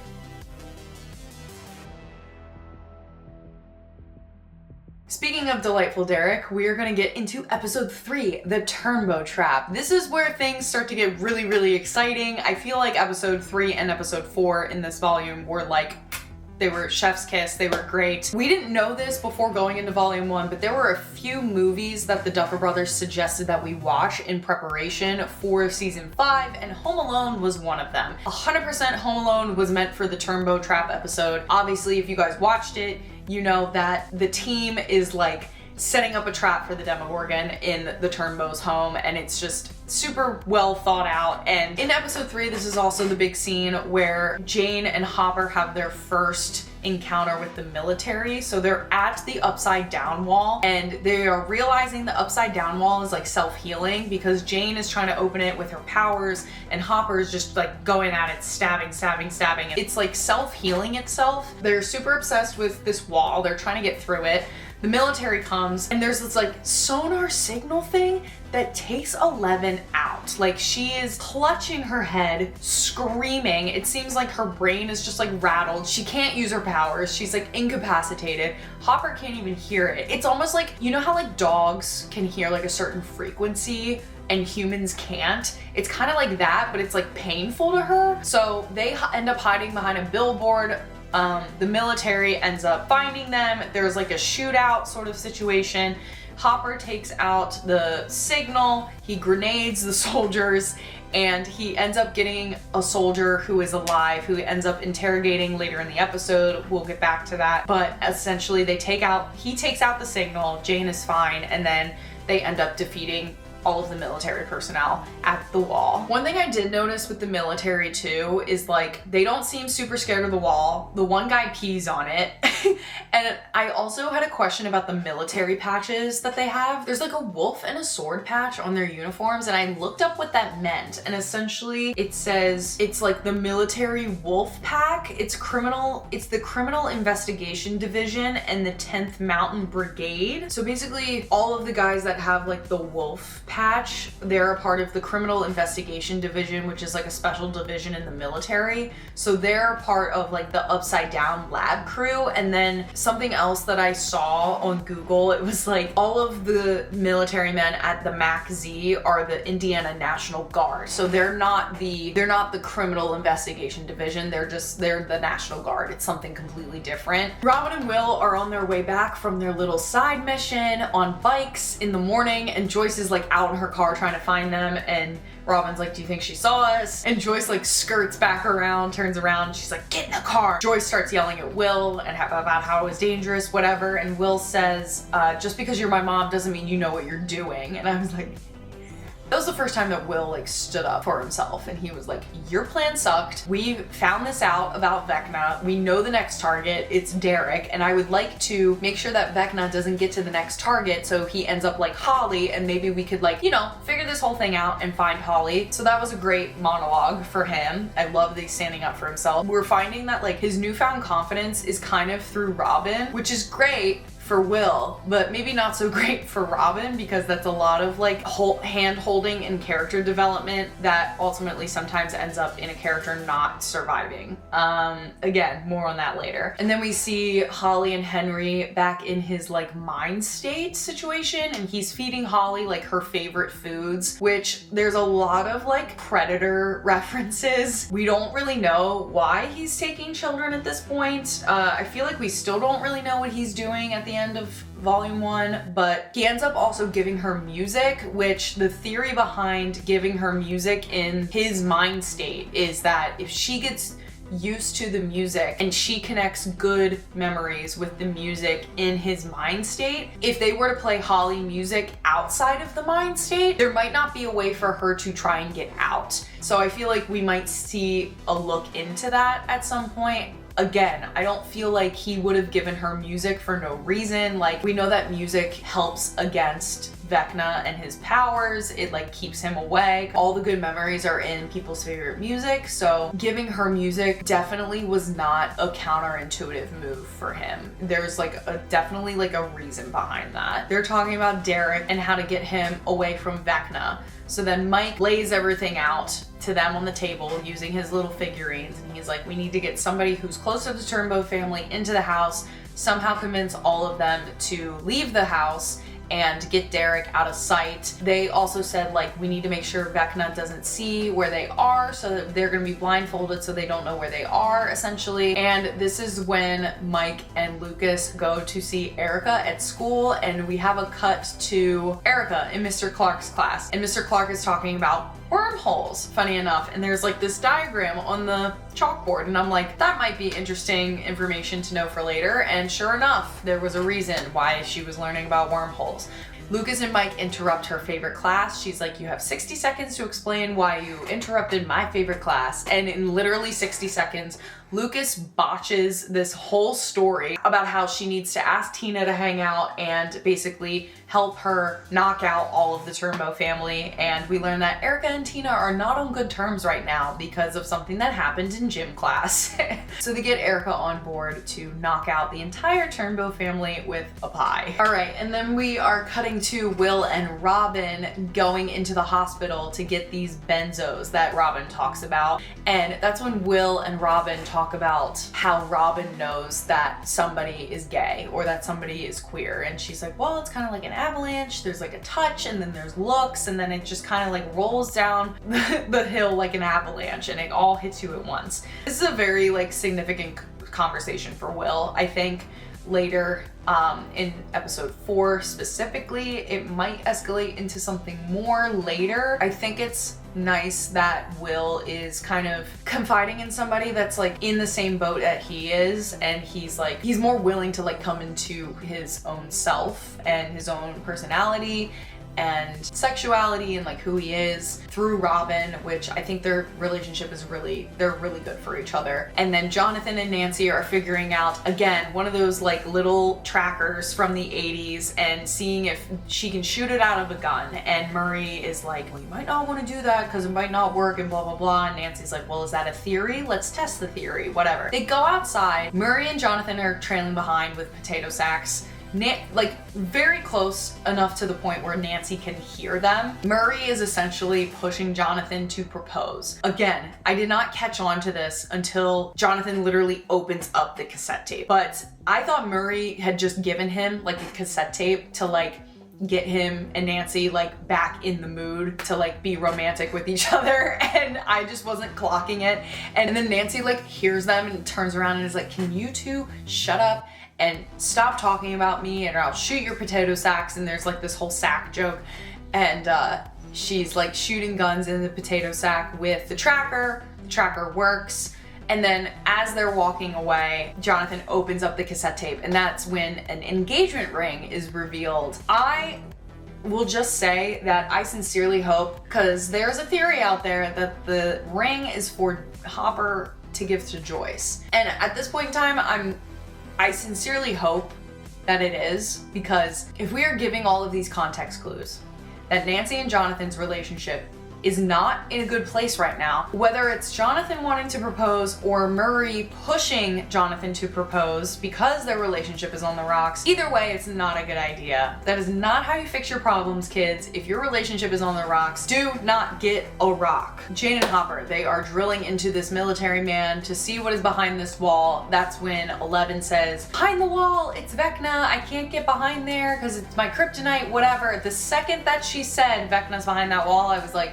Speaking of Delightful Derek, we are going to get into episode 3, the Turnbow Trap. This is where things start to get really, really exciting. I feel like episode 3 and episode 4 in this volume were like, they were chef's kiss, they were great. We didn't know this before going into volume 1, but there were a few movies that the Duffer Brothers suggested that we watch in preparation for season 5, and Home Alone was one of them. 100% Home Alone was meant for the Turnbow Trap episode. Obviously, if you guys watched it, you know that the team is like setting up a trap for the Demogorgon in the Turnbow's home, and it's just super well thought out. And in episode 3, this is also the big scene where Jane and Hopper have their first encounter with the military. So they're at the upside down wall, and they are realizing the upside down wall is like self-healing because Jane is trying to open it with her powers, and Hopper is just like going at it, stabbing. It's like self-healing itself. They're super obsessed with this wall. They're trying to get through it. The military comes, and there's this like sonar signal thing that takes 11 out. Like she is clutching her head, screaming. It seems like her brain is just like rattled. She can't use her powers. She's like incapacitated. Hopper can't even hear it. It's almost like, you know how like dogs can hear like a certain frequency and humans can't? It's kind of like that, but it's like painful to her. So they end up hiding behind a billboard. The military ends up finding them. There's like a shootout sort of situation. Hopper takes out the signal, he grenades the soldiers, and he ends up getting a soldier who is alive, who he ends up interrogating later in the episode. We'll get back to that. But essentially he takes out the signal, Jane is fine, and then they end up defeating all of the military personnel at the wall. One thing I did notice with the military too is like they don't seem super scared of the wall. The one guy pees on it And I also had a question about the military patches that they have. There's like a wolf and a sword patch on their uniforms, and I looked up what that meant. And essentially it says it's like the military wolf pack. It's the Criminal Investigation Division and the 10th Mountain Brigade. So basically all of the guys that have like the wolf patch, they're a part of the Criminal Investigation Division, which is like a special division in the military. So they're part of like the Upside Down lab crew. And then something else that I saw on Google, it was like all of the military men at the MAC-Z are the Indiana National Guard. So they're not the Criminal Investigation Division. They're the National Guard. It's something completely different. Robin and Will are on their way back from their little side mission on bikes in the morning, and Joyce is like out in her car trying to find them, and Robin's like, do you think she saw us? And Joyce like skirts back around, turns around, and she's like, get in the car. Joyce starts yelling at Will and about how it was dangerous, whatever. And Will says, just because you're my mom doesn't mean you know what you're doing. And I was like, that was the first time that Will like stood up for himself, and he was like, your plan sucked. We found this out about Vecna. We know the next target, it's Derek, and I would like to make sure that Vecna doesn't get to the next target so he ends up like Holly, and maybe we could like, you know, figure this whole thing out and find Holly. So that was a great monologue for him. I love that he's standing up for himself. We're finding that like his newfound confidence is kind of through Robin, which is great for Will, but maybe not so great for Robin, because that's a lot of like hand holding and character development that ultimately sometimes ends up in a character not surviving. Again, more on that later. And then we see Holly and Henry back in his like mind state situation, and he's feeding Holly like her favorite foods, which there's a lot of like Predator references. We don't really know why he's taking children at this point. I feel like we still don't really know what he's doing at the end of Volume 1, but he ends up also giving her music, which the theory behind giving her music in his mind state is that if she gets used to the music and she connects good memories with the music in his mind state, if they were to play Holly music outside of the mind state, there might not be a way for her to try and get out. So I feel like we might see a look into that at some point. Again, I don't feel like he would have given her music for no reason. Like, we know that music helps against Vecna and his powers. It like keeps him away. All the good memories are in people's favorite music, so giving her music definitely was not a counterintuitive move for him. There's like definitely like a reason behind that. They're talking about Derek and how to get him away from Vecna. So then Mike lays everything out to them on the table using his little figurines, and he's like, we need to get somebody who's close to the Turnbow family into the house, somehow convince all of them to leave the house and get Derek out of sight. They also said like, we need to make sure Vecna doesn't see where they are, so that they're gonna be blindfolded so they don't know where they are, essentially. And this is when Mike and Lucas go to see Erica at school, and we have a cut to Erica in Mr. Clark's class, and Mr. Clark is talking about wormholes, funny enough, and there's like this diagram on the chalkboard, and I'm like, that might be interesting information to know for later. And sure enough, there was a reason why she was learning about wormholes. Lucas and Mike interrupt her favorite class. She's like, you have 60 seconds to explain why you interrupted my favorite class. And in literally 60 seconds, Lucas botches this whole story about how she needs to ask Tina to hang out and basically help her knock out all of the Turnbow family. And we learn that Erica and Tina are not on good terms right now because of something that happened in gym class. So they get Erica on board to knock out the entire Turnbow family with a pie. All right, and then we are cutting to Will and Robin going into the hospital to get these benzos that Robin talks about. And that's when Will and Robin talk about how Robin knows that somebody is gay or that somebody is queer. And she's like, well, it's kind of like an avalanche. There's like a touch, and then there's looks, and then it just kind of like rolls down the hill like an avalanche, and it all hits you at once. This is a very like significant conversation for Will. I think later in episode 4 specifically, it might escalate into something more later. I think it's nice that Will is kind of confiding in somebody that's like in the same boat that he is, and he's more willing to like come into his own self and his own personality and sexuality and like who he is through Robin, which I think their relationship is they're really good for each other. And then Jonathan and Nancy are figuring out, again, one of those like little trackers from the 80s and seeing if she can shoot it out of a gun. And Murray is like, well, you might not want to do that because it might not work and blah, blah, blah. And Nancy's like, well, is that a theory? Let's test the theory, whatever. They go outside. Murray and Jonathan are trailing behind with potato sacks. Like very close enough to the point where Nancy can hear them. Murray is essentially pushing Jonathan to propose. Again, I did not catch on to this until Jonathan literally opens up the cassette tape. But I thought Murray had just given him like a cassette tape to like get him and Nancy like back in the mood to like be romantic with each other, and I just wasn't clocking it. And then Nancy like hears them and turns around and is like, can you two shut up and stop talking about me and or I'll shoot your potato sacks. And there's like this whole sack joke, and she's like shooting guns in the potato sack with the tracker. The tracker works. And then as they're walking away, Jonathan opens up the cassette tape, and that's when an engagement ring is revealed. I will just say that I sincerely hope, because there's a theory out there that the ring is for Hopper to give to Joyce. And at this point in time, I sincerely hope that it is, because if we are giving all of these context clues that Nancy and Jonathan's relationship is not in a good place right now, whether it's Jonathan wanting to propose or Murray pushing Jonathan to propose because their relationship is on the rocks, either way, it's not a good idea. That is not how you fix your problems, kids. If your relationship is on the rocks, do not get a rock. Jane and Hopper, they are drilling into this military man to see what is behind this wall. That's when 11 says, behind the wall, it's Vecna. I can't get behind there because it's my kryptonite, whatever. The second that she said Vecna's behind that wall, I was like,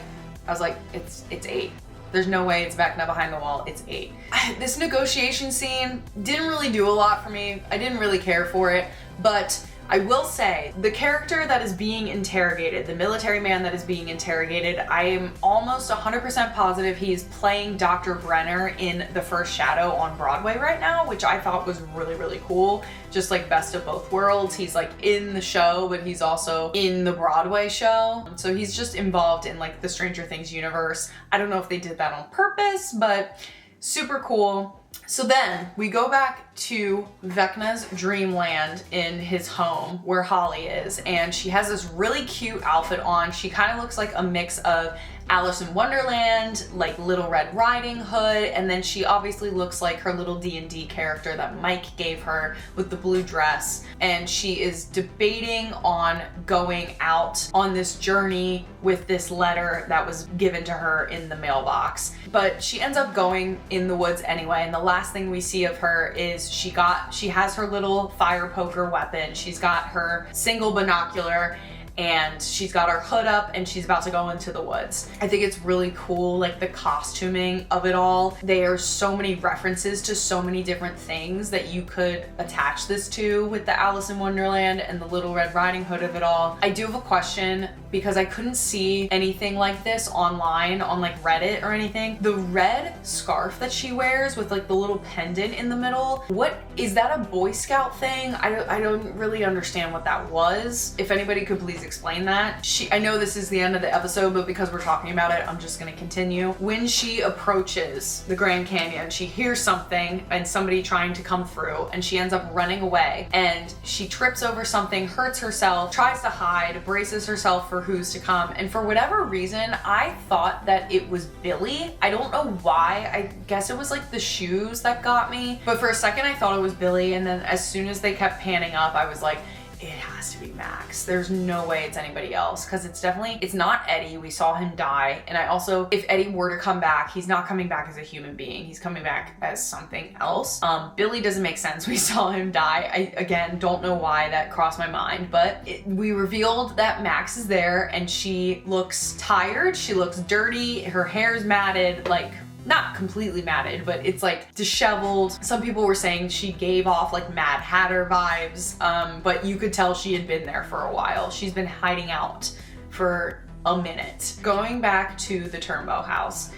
it's 8. There's no way it's Vecna behind the wall. It's 8. This negotiation scene didn't really do a lot for me. I didn't really care for it, but I will say the character that is being interrogated, the military man that is being interrogated, I am almost 100% positive he's playing Dr. Brenner in The First Shadow on Broadway right now, which I thought was really, really cool. Just like best of both worlds. He's like in the show, but he's also in the Broadway show. So he's just involved in like the Stranger Things universe. I don't know if they did that on purpose, but super cool. So then we go back to Vecna's dreamland in his home where Holly is, and she has this really cute outfit on. She kind of looks like a mix of Alice in Wonderland, like Little Red Riding Hood, and then she obviously looks like her little D&D character that Mike gave her with the blue dress. And she is debating on going out on this journey with this letter that was given to her in the mailbox. But she ends up going in the woods anyway, and the last thing we see of her is she has her little fire poker weapon, she's got her single binocular, and she's got her hood up and she's about to go into the woods. I think it's really cool, like the costuming of it all. There are so many references to so many different things that you could attach this to with the Alice in Wonderland and the Little Red Riding Hood of it all. I do have a question because I couldn't see anything like this online on like Reddit or anything. The red scarf that she wears with like the little pendant in the middle, what is that, a Boy Scout thing? I don't really understand what that was. If anybody could please explain that. I know this is the end of the episode, but because we're talking about it, I'm just gonna continue. When she approaches the Grand Canyon, she hears something and somebody trying to come through, and she ends up running away, and she trips over something, hurts herself, tries to hide, braces herself for who's to come, and for whatever reason, I thought that it was Billy. I don't know why. I guess it was like the shoes that got me, but for a second I thought it was Billy, and then as soon as they kept panning up, I was like, it has to be Max. There's no way it's anybody else, because it's not Eddie. We saw him die. And I also, if Eddie were to come back, he's not coming back as a human being. He's coming back as something else. Billy doesn't make sense. We saw him die. I, again, don't know why that crossed my mind, but we revealed that Max is there, and she looks tired. She looks dirty. Her hair's matted, like, not completely matted, but it's like disheveled. Some people were saying she gave off like Mad Hatter vibes, but you could tell she had been there for a while. She's been hiding out for a minute. Going back to the Turnbow house,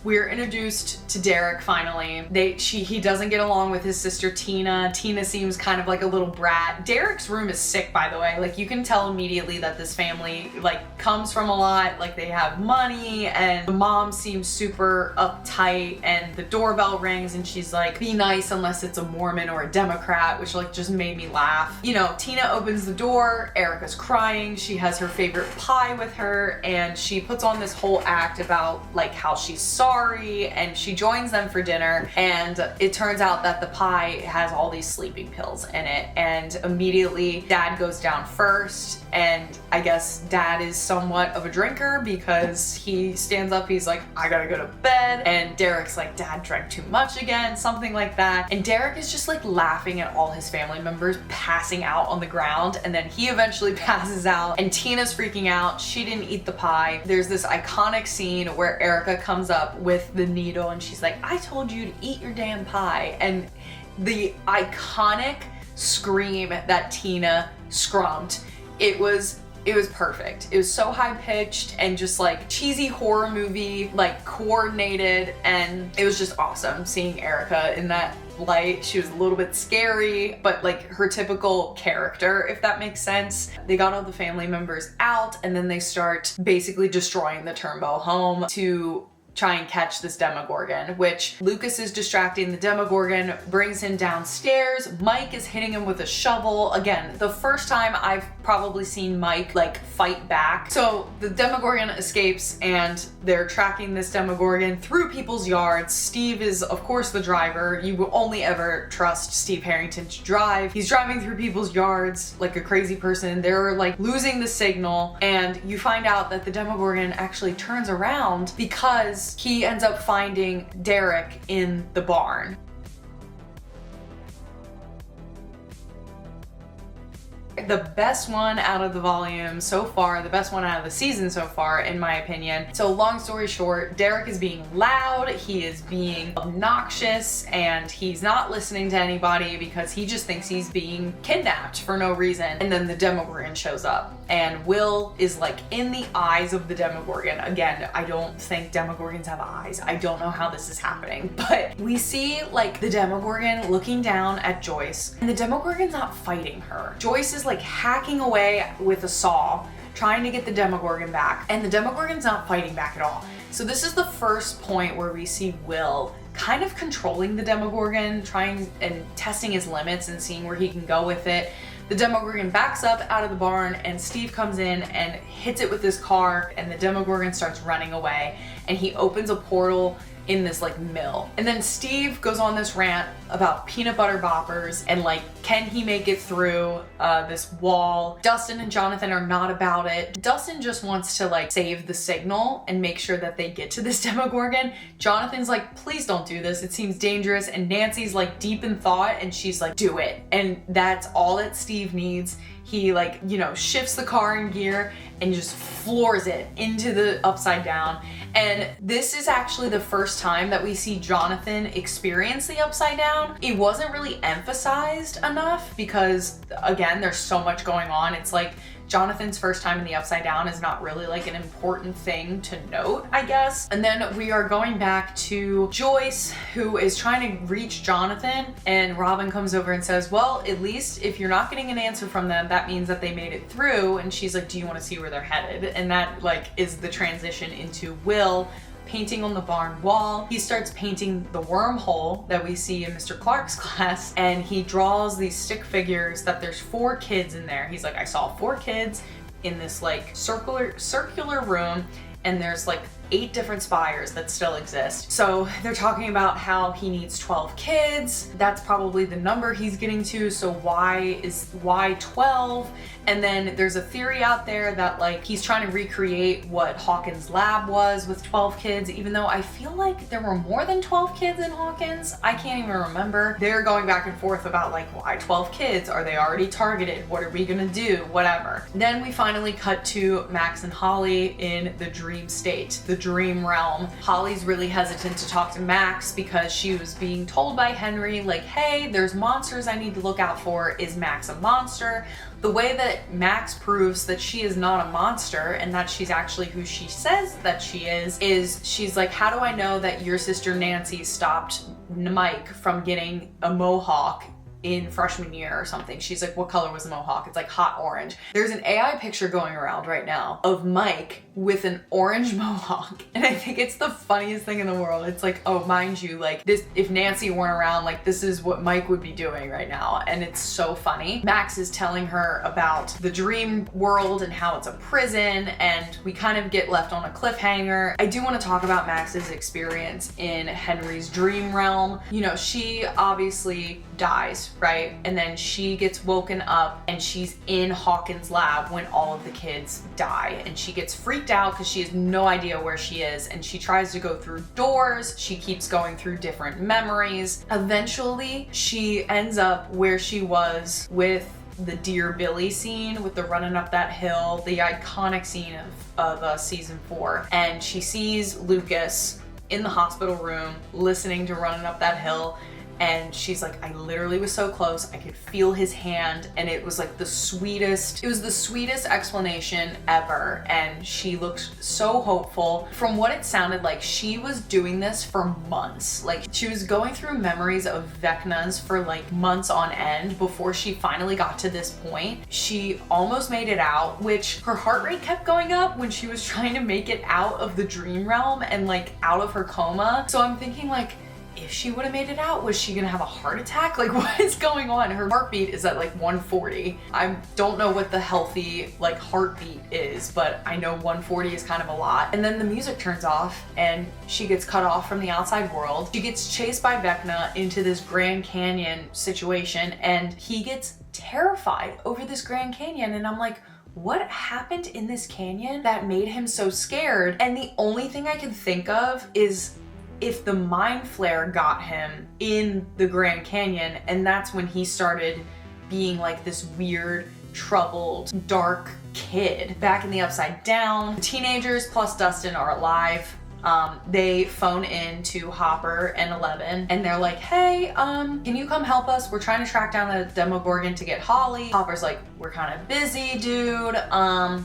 we're introduced to Derek finally. He doesn't get along with his sister Tina. Tina seems kind of like a little brat. Derek's room is sick, by the way. Like, you can tell immediately that this family like comes from a lot, like they have money, and the mom seems super uptight, and the doorbell rings and she's like, be nice unless it's a Mormon or a Democrat, which like just made me laugh. You know, Tina opens the door, Erica's crying, she has her favorite pie with her, and she puts on this whole act about like how she's sorry, and she joins them for dinner, and it turns out that the pie has all these sleeping pills in it, and immediately Dad goes down first, and I guess Dad is somewhat of a drinker because he stands up, he's like, I gotta go to bed, and Derek's like, Dad drank too much again, something like that, and Derek is just like laughing at all his family members passing out on the ground, and then he eventually passes out, and Tina's freaking out, she didn't eat the pie. There's this iconic scene where Erica comes up with the needle and she's like, I told you to eat your damn pie, and the iconic scream that Tina scrummed, it was perfect. It was so high pitched and just like cheesy horror movie, like coordinated, and it was just awesome seeing Erica in that light. She was a little bit scary, but like her typical character, if that makes sense. They got all the family members out, and then they start basically destroying the Turnbow home to try and catch this Demogorgon, which Lucas is distracting the Demogorgon, brings him downstairs. Mike is hitting him with a shovel. Again, the first time I've probably seen Mike like fight back. So the Demogorgon escapes, and they're tracking this Demogorgon through people's yards. Steve is of course the driver. You will only ever trust Steve Harrington to drive. He's driving through people's yards like a crazy person. They're like losing the signal, and you find out that the Demogorgon actually turns around because he ends up finding Derek in the barn. The best one out of the volume so far, the best one out of the season so far, in my opinion. So long story short, Derek is being loud, he is being obnoxious, and he's not listening to anybody because he just thinks he's being kidnapped for no reason. And then the Demogorgon shows up, and Will is like in the eyes of the Demogorgon. Again, I don't think Demogorgons have eyes. I don't know how this is happening, but we see like the Demogorgon looking down at Joyce, and the Demogorgon's not fighting her. Joyce is like hacking away with a saw, trying to get the Demogorgon back, and the Demogorgon's not fighting back at all. So this is the first point where we see Will kind of controlling the Demogorgon, trying and testing his limits and seeing where he can go with it. The Demogorgon backs up out of the barn, and Steve comes in and hits it with his car, and the Demogorgon starts running away, and he opens a portal in this like mill. And then Steve goes on this rant about peanut butter boppers and like, can he make it through this wall? Dustin and Jonathan are not about it. Dustin just wants to like save the signal and make sure that they get to this Demogorgon. Jonathan's like, please don't do this, it seems dangerous. And Nancy's like deep in thought, and she's like, do it. And that's all that Steve needs. He like, you know, shifts the car in gear and just floors it into the upside down. And this is actually the first time that we see Jonathan experience the upside down. It wasn't really emphasized enough because, again, there's so much going on. It's like Jonathan's first time in the upside down is not really like an important thing to note, I guess. And then we are going back to Joyce, who is trying to reach Jonathan, and Robin comes over and says, well, at least if you're not getting an answer from them, that means that they made it through. And she's like, do you want to see where they're headed? And that like is the transition into Will painting on the barn wall. He starts painting the wormhole that we see in Mr. Clark's class, and he draws these stick figures that there's 4 kids in there. He's like, I saw 4 kids in this like circular room, and there's like 8 different spires that still exist. So they're talking about how he needs 12 kids. That's probably the number he's getting to. So why 12? And then there's a theory out there that like he's trying to recreate what Hawkins' lab was with 12 kids, even though I feel like there were more than 12 kids in Hawkins. I can't even remember. They're going back and forth about like, why 12 kids? Are they already targeted? What are we gonna do? Whatever. Then we finally cut to Max and Holly in the dream state. The the dream realm. Holly's really hesitant to talk to Max because she was being told by Henry, like, hey, there's monsters I need to look out for. Is Max a monster? The way that Max proves that she is not a monster and that she's actually who she says that she is she's like, how do I know that your sister Nancy stopped Mike from getting a mohawk in freshman year or something? She's like, what color was the mohawk? It's like hot orange. There's an AI picture going around right now of Mike with an orange mohawk, and I think it's the funniest thing in the world. It's like, oh, mind you, like this, if Nancy weren't around, like this is what Mike would be doing right now, and it's so funny. Max is telling her about the dream world and how it's a prison, and we kind of get left on a cliffhanger. I do want to talk about Max's experience in Henry's dream realm. You know, she obviously dies, right? And then she gets woken up and she's in Hawkins' lab when all of the kids die, and she gets freaked out because she has no idea where she is, and she tries to go through doors. She keeps going through different memories. Eventually she ends up where she was with the Dear Billy scene, with the running up that hill, the iconic scene of season 4, and she sees Lucas in the hospital room listening to Running Up That Hill. And she's like, I literally was so close, I could feel his hand, and it was like the sweetest explanation ever. And she looked so hopeful. From what it sounded like, she was doing this for months. Like, she was going through memories of Vecna's for like months on end before she finally got to this point. She almost made it out, which her heart rate kept going up when she was trying to make it out of the dream realm and like out of her coma. So I'm thinking, like, if she would have made it out, was she gonna have a heart attack? Like, what is going on? Her heartbeat is at like 140. I don't know what the healthy like heartbeat is, but I know 140 is kind of a lot. And then the music turns off and she gets cut off from the outside world. She gets chased by Vecna into this Grand Canyon situation, and he gets terrified over this Grand Canyon. And I'm like, what happened in this canyon that made him so scared? And the only thing I can think of is if the mind flare got him in the Grand Canyon, and that's when he started being like this weird, troubled, dark kid. Back in the Upside Down, the teenagers plus Dustin are alive. They phone in to Hopper and Eleven, and they're like, hey, can you come help us? We're trying to track down the Demogorgon to get Holly. Hopper's like, we're kind of busy, dude.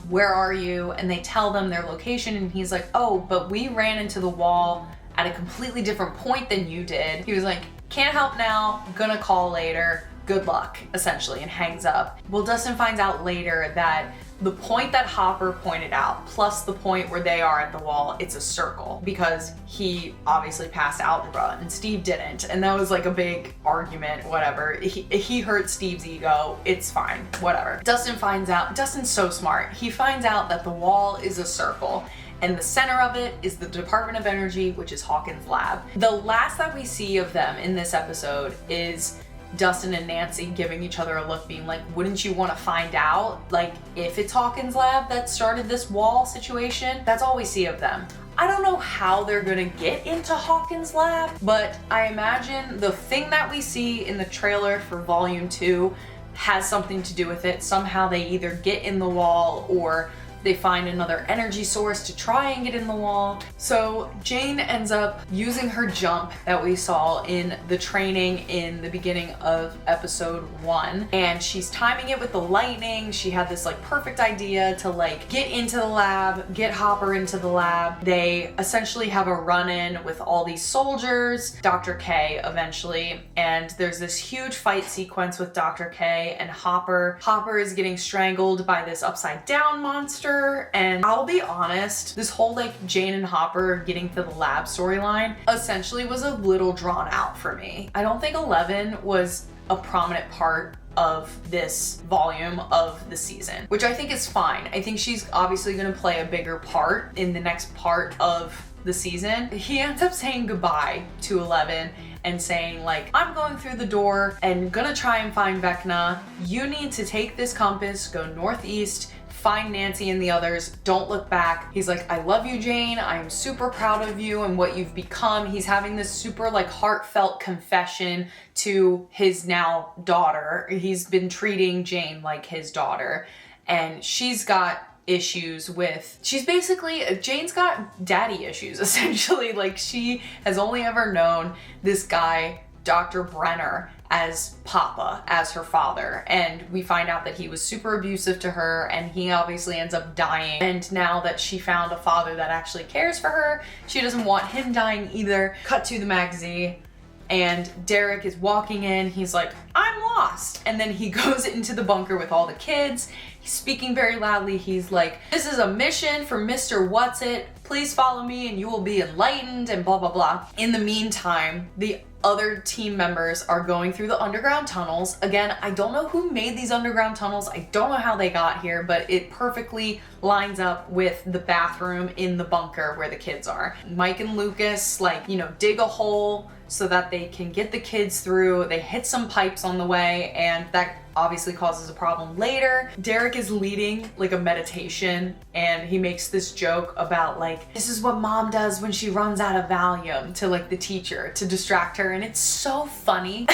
Where are you? And they tell them their location, and he's like, oh, but we ran into the wall at a completely different point than you did. He was like, can't help now, gonna call later, good luck, essentially, and hangs up. Well, Dustin finds out later that the point that Hopper pointed out, plus the point where they are at the wall, it's a circle, because he obviously passed algebra and Steve didn't, and that was like a big argument, whatever. He hurt Steve's ego, it's fine, whatever. Dustin finds out, Dustin's so smart, he finds out that the wall is a circle, and the center of it is the Department of Energy, which is Hawkins' lab. The last that we see of them in this episode is Dustin and Nancy giving each other a look, being like, wouldn't you want to find out, like, if it's Hawkins' lab that started this wall situation? That's all we see of them. I don't know how they're gonna get into Hawkins' lab, but I imagine the thing that we see in the trailer for Volume 2 has something to do with it. Somehow they either get in the wall or they find another energy source to try and get in the wall. So Jane ends up using her jump that we saw in the training in the beginning of episode 1, and she's timing it with the lightning. She had this like perfect idea to like get into the lab, get Hopper into the lab. They essentially have a run-in with all these soldiers, Dr. K eventually, and there's this huge fight sequence with Dr. K and Hopper. Hopper is getting strangled by this upside down monster. And I'll be honest, this whole like Jane and Hopper getting to the lab storyline essentially was a little drawn out for me. I don't think 11 was a prominent part of this volume of the season, which I think is fine. I think she's obviously going to play a bigger part in the next part of the season. He ends up saying goodbye to 11 and saying like, I'm going through the door and gonna try and find Vecna. You need to take this compass, go northeast, find Nancy and the others, don't look back. He's like, I love you, Jane. I am super proud of you and what you've become. He's having this super like heartfelt confession to his now daughter. He's been treating Jane like his daughter, and she's got issues with, Jane's got daddy issues essentially. Like, she has only ever known this guy, Dr. Brenner, as Papa, as her father, and we find out that he was super abusive to her, and he obviously ends up dying. And now that she found a father that actually cares for her, she doesn't want him dying either. Cut to the magazine, and Derek is walking in. He's like, I'm lost. And then he goes into the bunker with all the kids. He's speaking very loudly. He's like, this is a mission for Mr. What's-It. Please follow me and you will be enlightened, and blah, blah, blah. In the meantime, the other team members are going through the underground tunnels. Again, I don't know who made these underground tunnels. I don't know how they got here, but it perfectly lines up with the bathroom in the bunker where the kids are. Mike and Lucas, like, you know, dig a hole so that they can get the kids through. They hit some pipes on the way, and that obviously causes a problem later. Derek is leading like a meditation, and he makes this joke about like, this is what mom does when she runs out of Valium, to like the teacher to distract her, and it's so funny.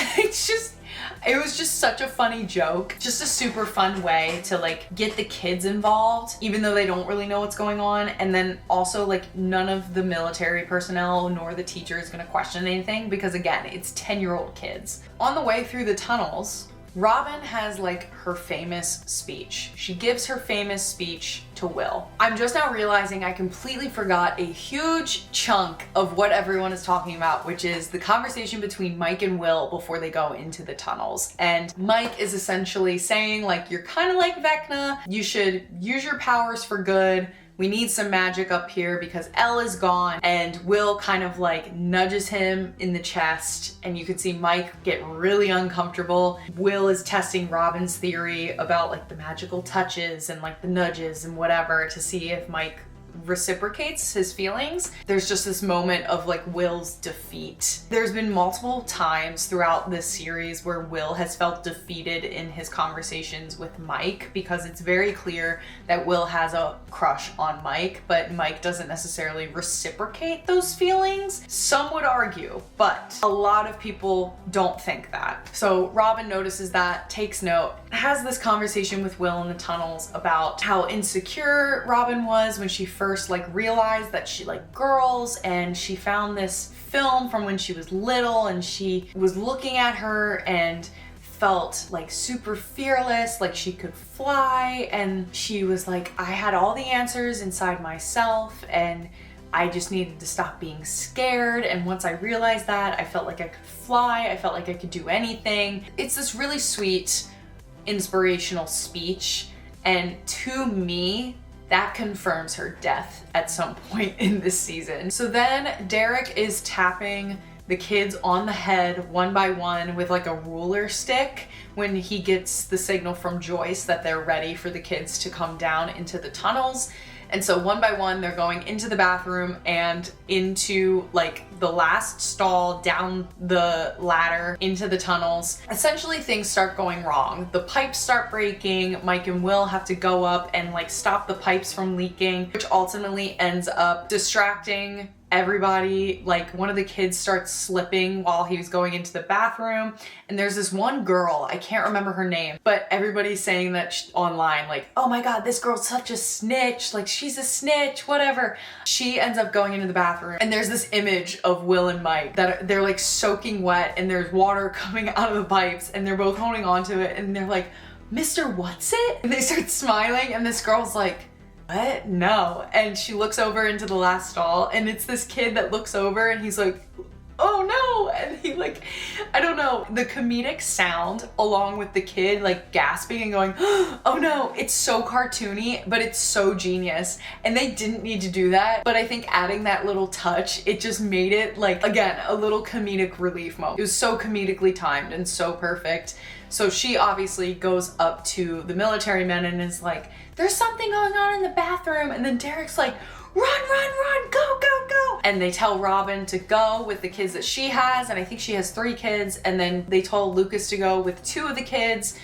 It was just such a funny joke. Just a super fun way to like get the kids involved, even though they don't really know what's going on. And then also like none of the military personnel nor the teacher is gonna question anything, because again, it's 10-year-old kids. On the way through the tunnels, Robin has like her famous speech. She gives her famous speech to Will. I'm just now realizing I completely forgot a huge chunk of what everyone is talking about, which is the conversation between Mike and Will before they go into the tunnels. And Mike is essentially saying like, you're kind of like Vecna, you should use your powers for good. We need some magic up here because Elle is gone. And Will kind of like nudges him in the chest, and you can see Mike get really uncomfortable. Will is testing Robin's theory about like the magical touches and like the nudges and whatever to see if Mike reciprocates his feelings. There's just this moment of like Will's defeat. There's been multiple times throughout this series where Will has felt defeated in his conversations with Mike, because it's very clear that Will has a crush on Mike, but Mike doesn't necessarily reciprocate those feelings. Some would argue, but a lot of people don't think that. So Robin notices that, takes note, has this conversation with Will in the tunnels about how insecure Robin was when she first like realized that she liked girls, and she found this film from when she was little, and she was looking at her and felt like super fearless, like she could fly, and she was like, I had all the answers inside myself and I just needed to stop being scared. And once I realized that, I felt like I could fly, I felt like I could do anything. It's this really sweet, inspirational speech, and to me, that confirms her death at some point in this season. So then Derek is tapping the kids on the head one by one with like a ruler stick when he gets the signal from Joyce that they're ready for the kids to come down into the tunnels. And so one by one, they're going into the bathroom and into like the last stall, down the ladder, into the tunnels. Essentially, things start going wrong. The pipes start breaking. Mike and Will have to go up and like stop the pipes from leaking, which ultimately ends up distracting everybody. Like one of the kids starts slipping while he was going into the bathroom, and there's this one girl, I can't remember her name, but everybody's saying that online, like, oh my god, this girl's such a snitch, like she's a snitch, whatever. She ends up going into the bathroom, and there's this image of Will and Mike that they're like soaking wet, and there's water coming out of the pipes, and they're both holding on to it, and they're like, Mr. What's-It? And they start smiling, and this girl's like, what? No. And she looks over into the last stall, and it's this kid that looks over and he's like, oh no. And he like, I don't know, the comedic sound along with the kid like gasping and going, oh no, it's so cartoony, but it's so genius. And they didn't need to do that, but I think adding that little touch, it just made it like, again, a little comedic relief moment. It was so comedically timed and so perfect. So she obviously goes up to the military men and is like, there's something going on in the bathroom. And then Derek's like, run, go, go, go. And they tell Robin to go with the kids that she has. And I think she has 3 kids. And then they told Lucas to go with 2 of the kids.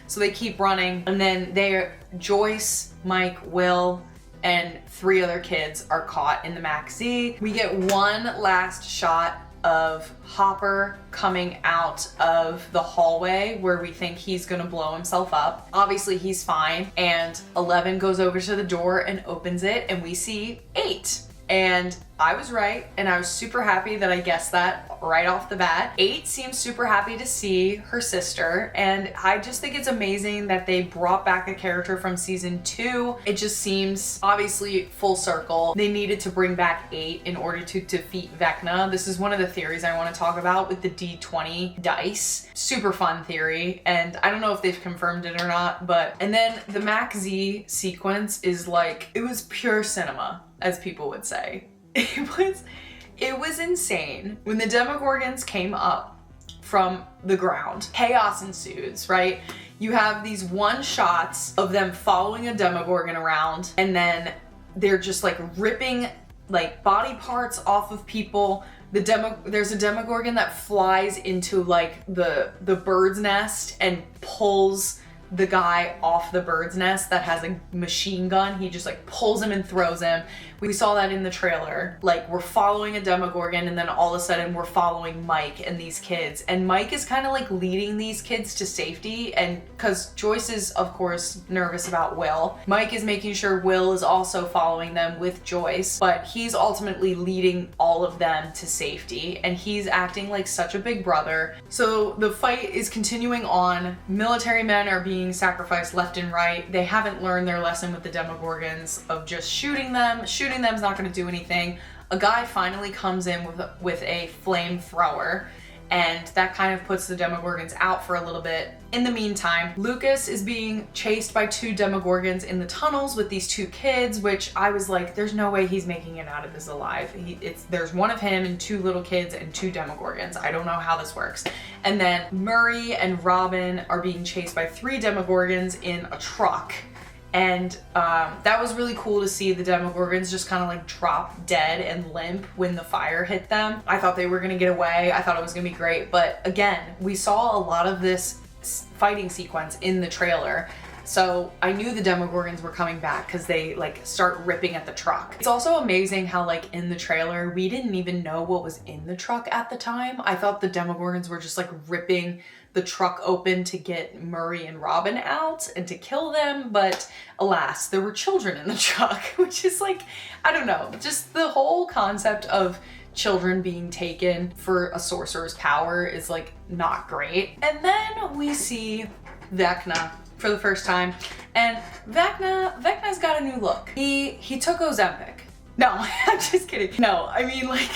So they keep running. And then Joyce, Mike, Will, and 3 other kids are caught in the Max Z. We get one last shot of Hopper coming out of the hallway where we think he's gonna blow himself up. Obviously he's fine, and 11 goes over to the door and opens it, and we see 8. And I was right, and I was super happy that I guessed that right off the bat. 8 seems super happy to see her sister, and I just think it's amazing that they brought back a character from season 2. It just seems obviously full circle. They needed to bring back 8 in order to defeat Vecna. This is one of the theories I want to talk about with the D20 dice. Super fun theory, and I don't know if they've confirmed it or not, but and then the Max Z sequence is like, it was pure cinema, as people would say. It was insane. When the Demogorgons came up from the ground, chaos ensues, right? You have these one shots of them following a Demogorgon around, and then they're just like ripping like body parts off of people. There's a Demogorgon that flies into like the bird's nest and pulls the guy off the bird's nest that has a machine gun. He just like pulls him and throws him. We saw that in the trailer. Like, we're following a Demogorgon, and then all of a sudden we're following Mike and these kids. And Mike is kind of like leading these kids to safety, and because Joyce is of course nervous about Will, Mike is making sure Will is also following them with Joyce, but he's ultimately leading all of them to safety, and he's acting like such a big brother. So the fight is continuing on. Military men are being sacrificed left and right. They haven't learned their lesson with the Demogorgons of just shooting them. Shooting them is not going to do anything. A guy finally comes in with a flamethrower, and that kind of puts the Demogorgons out for a little bit. In the meantime, Lucas is being chased by 2 Demogorgons in the tunnels with these 2 kids, which I was like, there's no way he's making it out of this alive. There's one of him and 2 little kids and 2 Demogorgons. I don't know how this works. And then Murray and Robin are being chased by 3 Demogorgons in a truck. And that was really cool to see the Demogorgons just kind of like drop dead and limp when the fire hit them. I thought they were gonna get away. I thought it was gonna be great. But again, we saw a lot of this fighting sequence in the trailer. So I knew the Demogorgons were coming back because they like start ripping at the truck. It's also amazing how like in the trailer, we didn't even know what was in the truck at the time. I thought the Demogorgons were just like ripping the truck open to get Murray and Robin out and to kill them, but alas, there were children in the truck, which is like, I don't know, just the whole concept of children being taken for a sorcerer's power is like not great. And then we see Vecna for the first time, and Vecna's got a new look. He took Ozempic. No, I'm just kidding. No, I mean like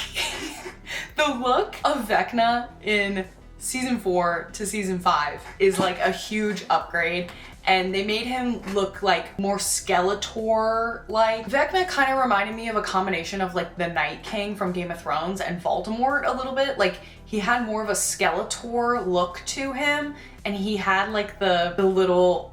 the look of Vecna in season 4 to season 5 is like a huge upgrade, and they made him look like more Skeletor-like. Vecna kind of reminded me of a combination of like the Night King from Game of Thrones and Voldemort a little bit. Like, he had more of a Skeletor look to him, and he had like the little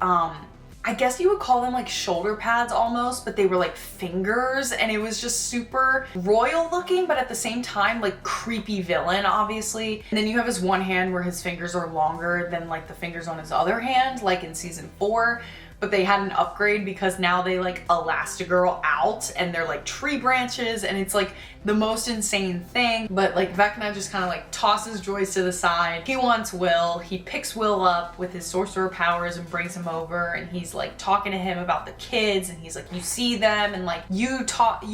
I guess you would call them like shoulder pads almost, but they were like fingers, and it was just super royal looking, but at the same time like creepy villain, obviously. And then you have his one hand where his fingers are longer than like the fingers on his other hand, like in season 4. But they had an upgrade because now they like Elastigirl out, and they're like tree branches, and it's like the most insane thing. But like Vecna just kind of like tosses Joyce to the side. He wants Will. He picks Will up with his sorcerer powers and brings him over, and he's like talking to him about the kids, and he's like, you see them, and like you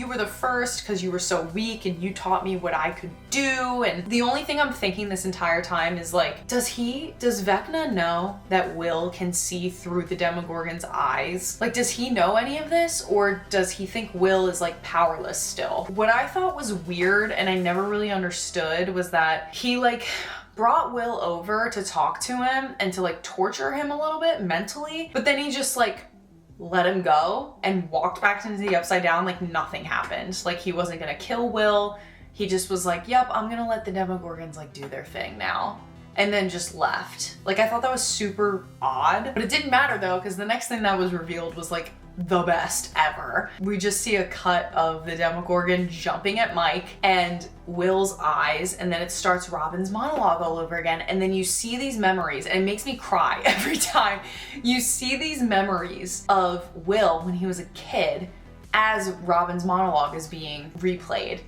were the first because you were so weak, and you taught me what I could do. And the only thing I'm thinking this entire time is like, does Vecna know that Will can see through the Demogorgon's eyes? Like, does he know any of this, or does he think Will is like powerless still? What I thought was weird, and I never really understood, was that he like brought Will over to talk to him and to like torture him a little bit mentally, but then he just like let him go and walked back into the Upside Down like nothing happened. Like, he wasn't gonna kill Will. He just was like, yep, I'm gonna let the Demogorgons like do their thing now, and then just left. Like, I thought that was super odd, but it didn't matter though, because the next thing that was revealed was like the best ever. We just see a cut of the Demogorgon jumping at Mike and Will's eyes, and then it starts Robin's monologue all over again, and then you see these memories, and it makes me cry every time. You see these memories of Will when he was a kid as Robin's monologue is being replayed.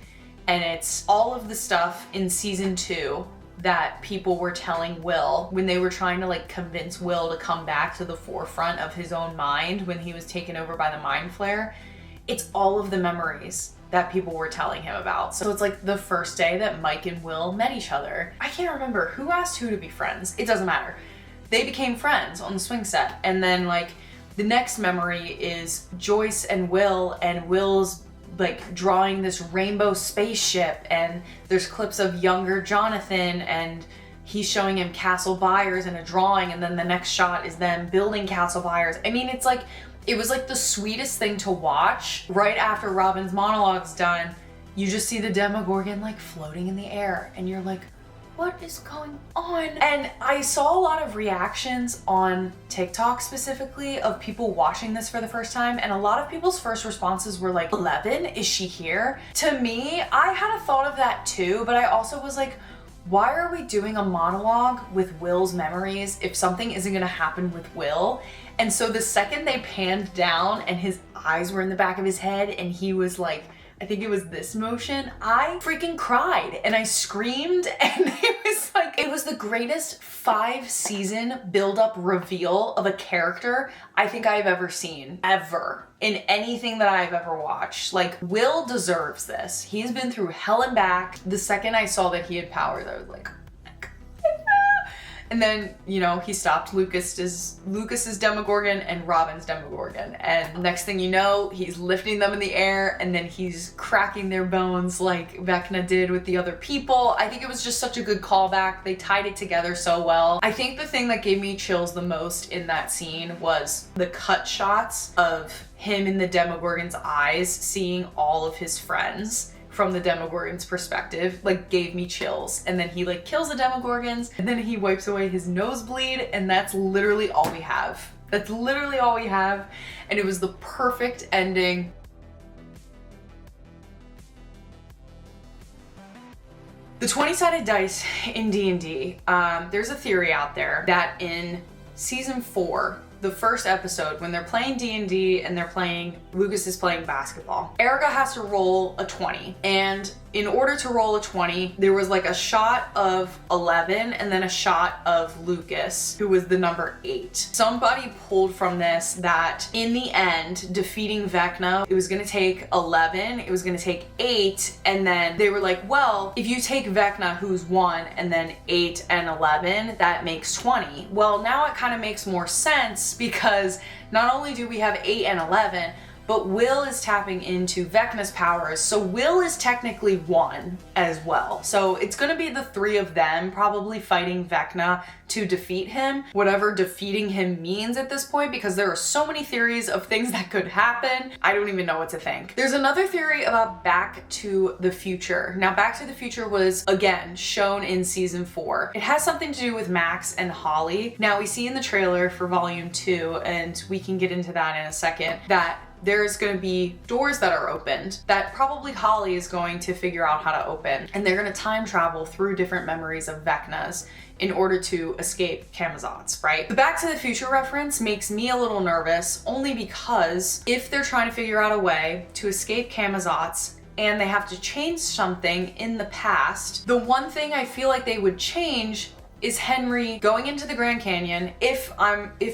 and it's all of the stuff in season 2 that people were telling Will when they were trying to like convince Will to come back to the forefront of his own mind when he was taken over by the mind flare. It's all of the memories that people were telling him about. So it's like the first day that Mike and Will met each other. I can't remember who asked who to be friends. It doesn't matter. They became friends on the swing set. And then like the next memory is Joyce and Will's like drawing this rainbow spaceship, and there's clips of younger Jonathan and he's showing him Castle Byers in a drawing, and then the next shot is them building Castle Byers. I mean, it was like the sweetest thing to watch. Right after Robin's monologue's done, you just see the Demogorgon like floating in the air, and you're like, what is going on? And I saw a lot of reactions on TikTok specifically of people watching this for the first time, and a lot of people's first responses were like, 11? Is she here? To me, I had a thought of that too, but I also was like, why are we doing a monologue with Will's memories if something isn't gonna happen with Will? And so the second they panned down and his eyes were in the back of his head and he was like, I think it was this motion, I freaking cried and I screamed, and it was the greatest 5-season build-up reveal of a character I think I've ever seen, ever, in anything that I've ever watched. Like, Will deserves this. He's been through hell and back. The second I saw that he had powers, I was like, and then, you know, he stopped Lucas's Demogorgon and Robin's Demogorgon. And next thing you know, he's lifting them in the air and then he's cracking their bones like Vecna did with the other people. I think it was just such a good callback. They tied it together so well. I think the thing that gave me chills the most in that scene was the cut shots of him in the Demogorgon's eyes, seeing all of his friends from the Demogorgon's perspective, like, gave me chills. And then he like kills the Demogorgons and then he wipes away his nosebleed, and that's literally all we have. That's literally all we have. And it was the perfect ending. The 20-sided dice in D&D, there's a theory out there that in season 4, the first episode, when they're playing D&D and Lucas is playing basketball, Erica has to roll a 20. And in order to roll a 20, there was like a shot of 11 and then a shot of Lucas, who was the number 8. Somebody pulled from this that in the end, defeating Vecna, it was gonna take 11, it was gonna take 8, and then they were like, well, if you take Vecna, who's 1, and then 8 and 11, that makes 20. Well, now it kind of makes more sense, because not only do we have 8 and 11, but Will is tapping into Vecna's powers, so Will is technically 1 as well. So it's gonna be the 3 of them probably fighting Vecna to defeat him, whatever defeating him means at this point, because there are so many theories of things that could happen. I don't even know what to think. There's another theory about Back to the Future. Now, Back to the Future was, again, shown in season 4. It has something to do with Max and Holly. Now, we see in the trailer for Volume 2, and we can get into that in a second, that there's going to be doors that are opened that probably Holly is going to figure out how to open, and they're going to time travel through different memories of Vecna's in order to escape Camazotz, right? The Back to the Future reference makes me a little nervous, only because if they're trying to figure out a way to escape Camazotz and they have to change something in the past, the one thing I feel like they would change is Henry going into the Grand Canyon. If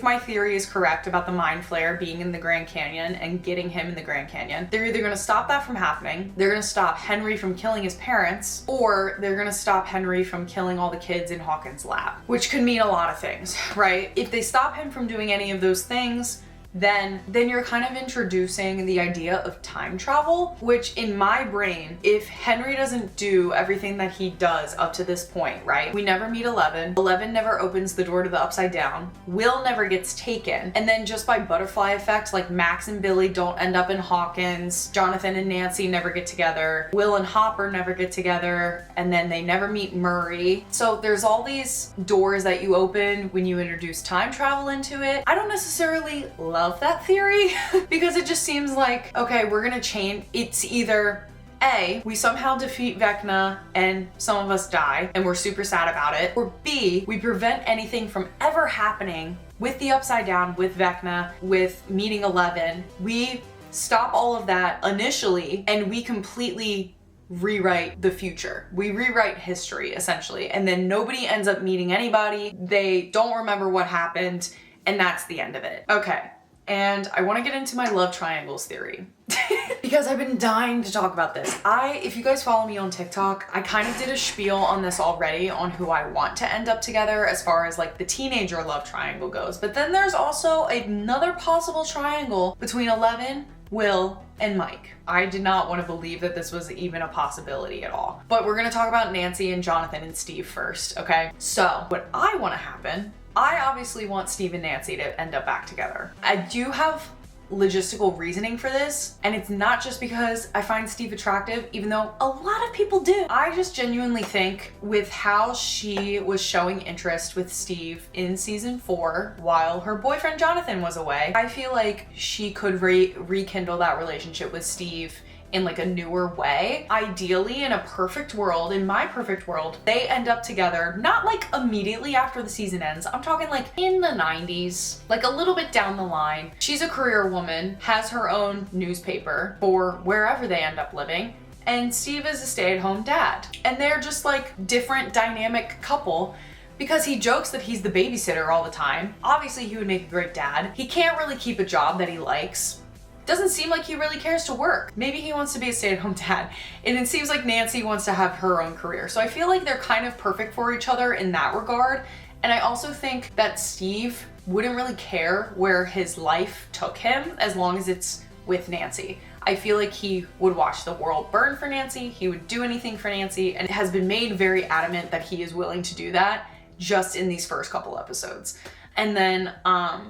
my theory is correct about the Mind Flayer being in the Grand Canyon and getting him in the Grand Canyon, they're either gonna stop that from happening, they're gonna stop Henry from killing his parents, or they're gonna stop Henry from killing all the kids in Hawkins' lab, which could mean a lot of things, right? If they stop him from doing any of those things, then you're kind of introducing the idea of time travel, which in my brain, if Henry doesn't do everything that he does up to this point, right? We never meet 11. 11 never opens the door to the Upside Down. Will never gets taken. And then just by butterfly effect, like Max and Billy don't end up in Hawkins, Jonathan and Nancy never get together, Will and Hopper never get together, and then they never meet Murray. So there's all these doors that you open when you introduce time travel into it. I don't necessarily love that theory because it just seems like, okay, we're gonna change. It's either A, we somehow defeat Vecna and some of us die and we're super sad about it, or B, we prevent anything from ever happening with the Upside Down, with Vecna, with meeting 11. We stop all of that initially and we completely rewrite the future. We rewrite history, essentially. And then nobody ends up meeting anybody. They don't remember what happened, and that's the end of it. Okay. And I want to get into my love triangles theory because I've been dying to talk about this. If you guys follow me on TikTok, I kind of did a spiel on this already on who I want to end up together as far as like the teenager love triangle goes. But then there's also another possible triangle between Eleven, Will, and Mike. I did not want to believe that this was even a possibility at all. But we're going to talk about Nancy and Jonathan and Steve first, okay? So what I want to happen, I obviously want Steve and Nancy to end up back together. I do have logistical reasoning for this, and it's not just because I find Steve attractive, even though a lot of people do. I just genuinely think with how she was showing interest with Steve in season 4 while her boyfriend Jonathan was away, I feel like she could rekindle that relationship with Steve in like a newer way. Ideally, in a perfect world, in my perfect world, they end up together, not like immediately after the season ends. I'm talking like in the 90s, like a little bit down the line. She's a career woman, has her own newspaper for wherever they end up living, and Steve is a stay-at-home dad. And they're just like different dynamic couple because he jokes that he's the babysitter all the time. Obviously, he would make a great dad. He can't really keep a job that he likes. Doesn't seem like he really cares to work. Maybe he wants to be a stay-at-home dad. And it seems like Nancy wants to have her own career. So I feel like they're kind of perfect for each other in that regard. And I also think that Steve wouldn't really care where his life took him as long as it's with Nancy. I feel like he would watch the world burn for Nancy. He would do anything for Nancy, and has been made very adamant that he is willing to do that just in these first couple episodes. And then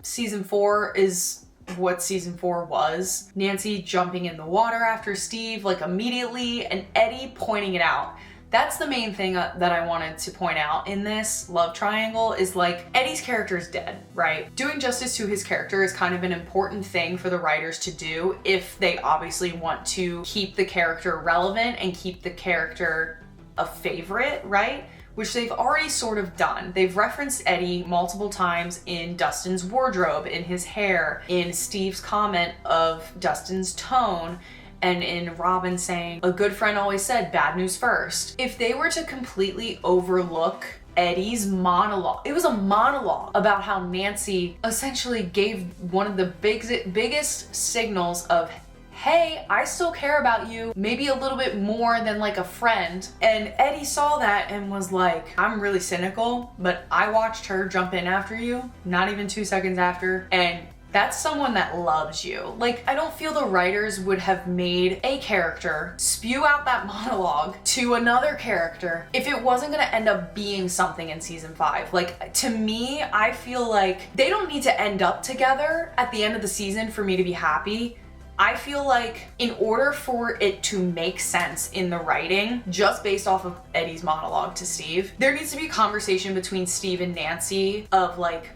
season 4 is what season 4 was. Nancy jumping in the water after Steve, like immediately, and Eddie pointing it out. That's the main thing that I wanted to point out in this love triangle is like Eddie's character is dead, right? Doing justice to his character is kind of an important thing for the writers to do if they obviously want to keep the character relevant and keep the character a favorite, right? Which they've already sort of done. They've referenced Eddie multiple times in Dustin's wardrobe, in his hair, in Steve's comment of Dustin's tone, and in Robin saying, a good friend always said, bad news first. If they were to completely overlook Eddie's monologue, it was a monologue about how Nancy essentially gave one of the biggest signals of, hey, I still care about you, maybe a little bit more than like a friend. And Eddie saw that and was like, I'm really cynical, but I watched her jump in after you, not even 2 seconds after, and that's someone that loves you. Like, I don't feel the writers would have made a character spew out that monologue to another character if it wasn't gonna end up being something in season 5. Like, to me, I feel like they don't need to end up together at the end of the season for me to be happy. I feel like in order for it to make sense in the writing, just based off of Eddie's monologue to Steve, there needs to be a conversation between Steve and Nancy of like,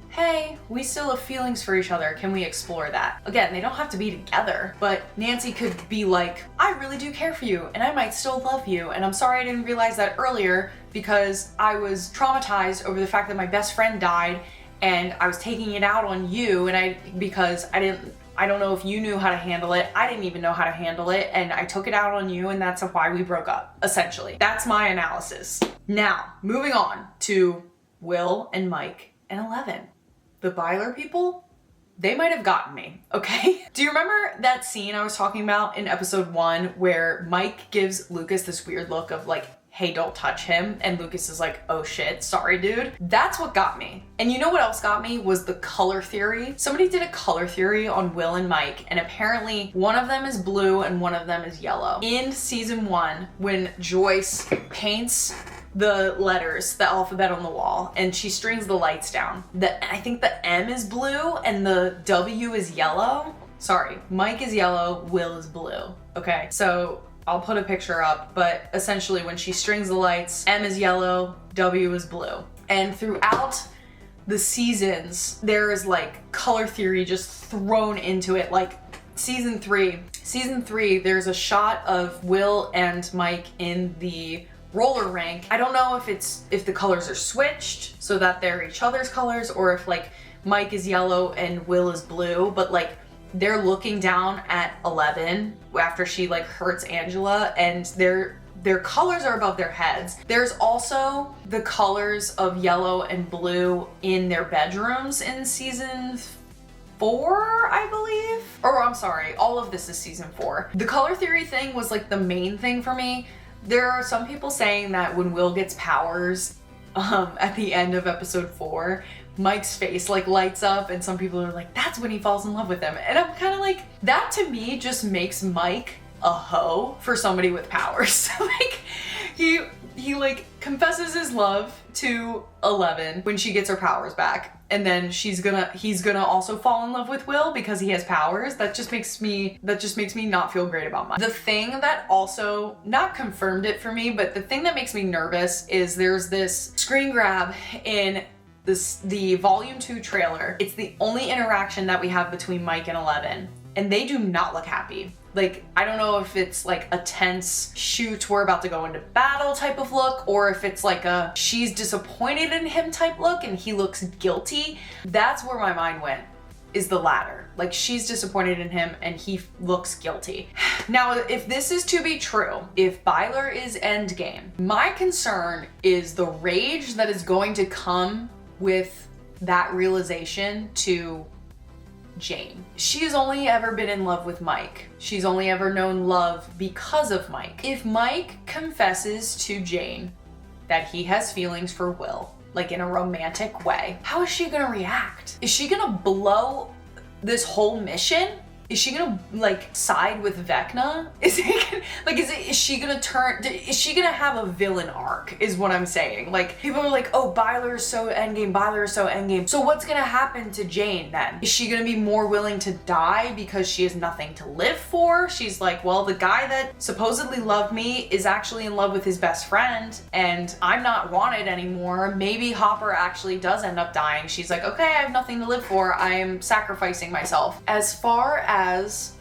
hey, we still have feelings for each other. Can we explore that? Again, they don't have to be together, but Nancy could be like, I really do care for you and I might still love you. And I'm sorry I didn't realize that earlier because I was traumatized over the fact that my best friend died and I was taking it out on you because I don't know if you knew how to handle it. I didn't even know how to handle it, and I took it out on you, and that's why we broke up, essentially. That's my analysis. Now, moving on to Will and Mike and Eleven. The Byler people, they might have gotten me, okay? Do you remember that scene I was talking about in episode 1 where Mike gives Lucas this weird look of like, hey, don't touch him. And Lucas is like, oh shit, sorry, dude. That's what got me. And you know what else got me was the color theory. Somebody did a color theory on Will and Mike, and apparently one of them is blue and one of them is yellow. In season 1, when Joyce paints the letters, the alphabet on the wall, and she strings the lights down, I think the M is blue and the W is yellow. Sorry, Mike is yellow, Will is blue. Okay, so I'll put a picture up, but essentially when she strings the lights, M is yellow, W is blue. And throughout the seasons, there is like color theory just thrown into it. Like season 3, there's a shot of Will and Mike in the roller rink. I don't know if the colors are switched so that they're each other's colors, or if like Mike is yellow and Will is blue, but like they're looking down at 11 after she like hurts Angela, and their colors are above their heads. There's also the colors of yellow and blue in their bedrooms in season 4, I believe. Or I'm sorry, all of this is season 4. The color theory thing was like the main thing for me. There are some people saying that when Will gets powers at the end of episode 4, Mike's face like lights up, and some people are like, that's when he falls in love with him. And I'm kind of like, that to me just makes Mike a hoe for somebody with powers. Like he like confesses his love to 11 when she gets her powers back, and then he's gonna also fall in love with Will because he has powers. That just makes me not feel great about Mike. The thing that also not confirmed it for me, but the thing that makes me nervous is there's this screen grab in the Volume 2 trailer. It's the only interaction that we have between Mike and 11, and they do not look happy. Like, I don't know if it's like a tense shoot, we're about to go into battle type of look, or if it's like a she's disappointed in him type look and he looks guilty. That's where my mind went, is the latter. Like, she's disappointed in him and he looks guilty. Now, if this is to be true, if Byler is endgame, my concern is the rage that is going to come with that realization to Jane. She's only ever been in love with Mike. She's only ever known love because of Mike. If Mike confesses to Jane that he has feelings for Will, like in a romantic way, how is she gonna react? Is she gonna blow this whole mission? Is she gonna like side with Vecna? Is she gonna have a villain arc is what I'm saying. Like, people are like, oh, Byler is so endgame. So what's gonna happen to Jane then? Is she gonna be more willing to die because she has nothing to live for? She's like, well, the guy that supposedly loved me is actually in love with his best friend and I'm not wanted anymore. Maybe Hopper actually does end up dying. She's like, okay, I have nothing to live for. I am sacrificing myself. As far as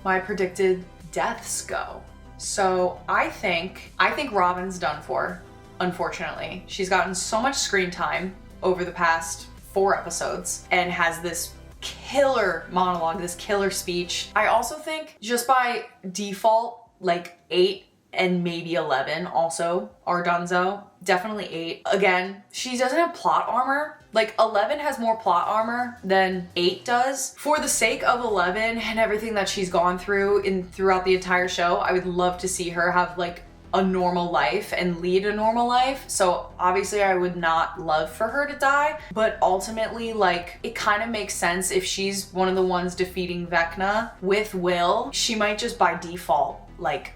my predicted deaths go, so I think Robin's done for, unfortunately. She's gotten so much screen time over the past 4 episodes and has this killer monologue, this killer speech. I also think just by default, like 8 and maybe 11 also are donezo. Definitely 8. Again, she doesn't have plot armor. Like, 11 has more plot armor than 8 does. For the sake of 11 and everything that she's gone through throughout the entire show, I would love to see her have like a normal life and lead a normal life. So obviously I would not love for her to die, but ultimately, like, it kind of makes sense if she's one of the ones defeating Vecna with Will. She might just by default, like,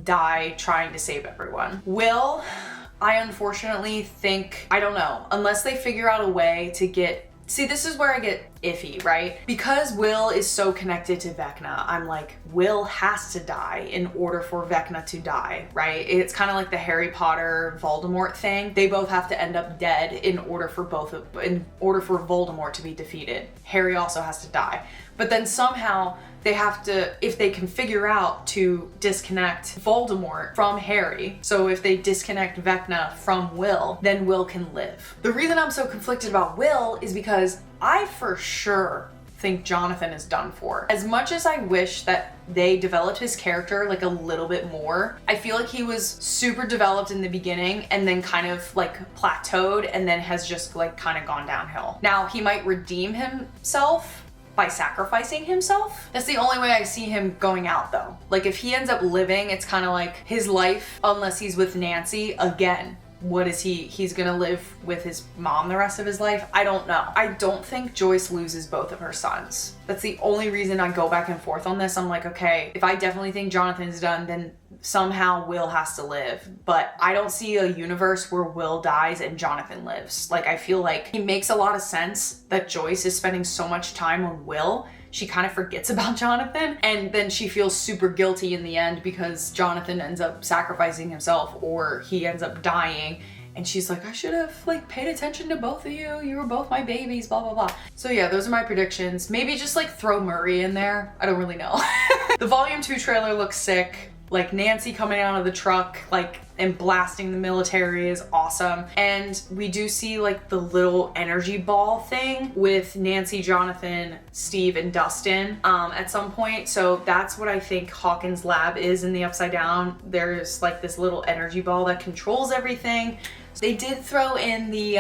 die trying to save everyone. Will, I unfortunately think, I don't know, unless they figure out a way to get, see, this is where I get iffy, right? Because Will is so connected to Vecna, I'm like, Will has to die in order for Vecna to die, right? It's kind of like the Harry Potter Voldemort thing. They both have to end up dead in order for Voldemort to be defeated. Harry also has to die. But then somehow they have to, if they can figure out to disconnect Voldemort from Harry, so if they disconnect Vecna from Will, then Will can live. The reason I'm so conflicted about Will is because I for sure think Jonathan is done for. As much as I wish that they developed his character like a little bit more, I feel like he was super developed in the beginning and then kind of like plateaued and then has just like kind of gone downhill. Now he might redeem himself by sacrificing himself. That's the only way I see him going out though. Like, if he ends up living, it's kind of like his life, unless he's with Nancy again. What is he's gonna live with his mom the rest of his life? I don't know. I don't think Joyce loses both of her sons. That's the only reason I go back and forth on this. I'm like, okay, if I definitely think Jonathan's done, then somehow Will has to live. But I don't see a universe where Will dies and Jonathan lives. Like, I feel like it makes a lot of sense that Joyce is spending so much time on Will. She kind of forgets about Jonathan, and then she feels super guilty in the end because Jonathan ends up sacrificing himself or he ends up dying. And she's like, I should have like paid attention to both of you. You were both my babies, blah, blah, blah. So yeah, those are my predictions. Maybe just like throw Murray in there. I don't really know. The Volume 2 trailer looks sick. Like Nancy coming out of the truck, like, and blasting the military is awesome. And we do see like the little energy ball thing with Nancy, Jonathan, Steve, and Dustin at some point. So that's what I think Hawkins' lab is in the Upside Down. There's like this little energy ball that controls everything. They did throw in the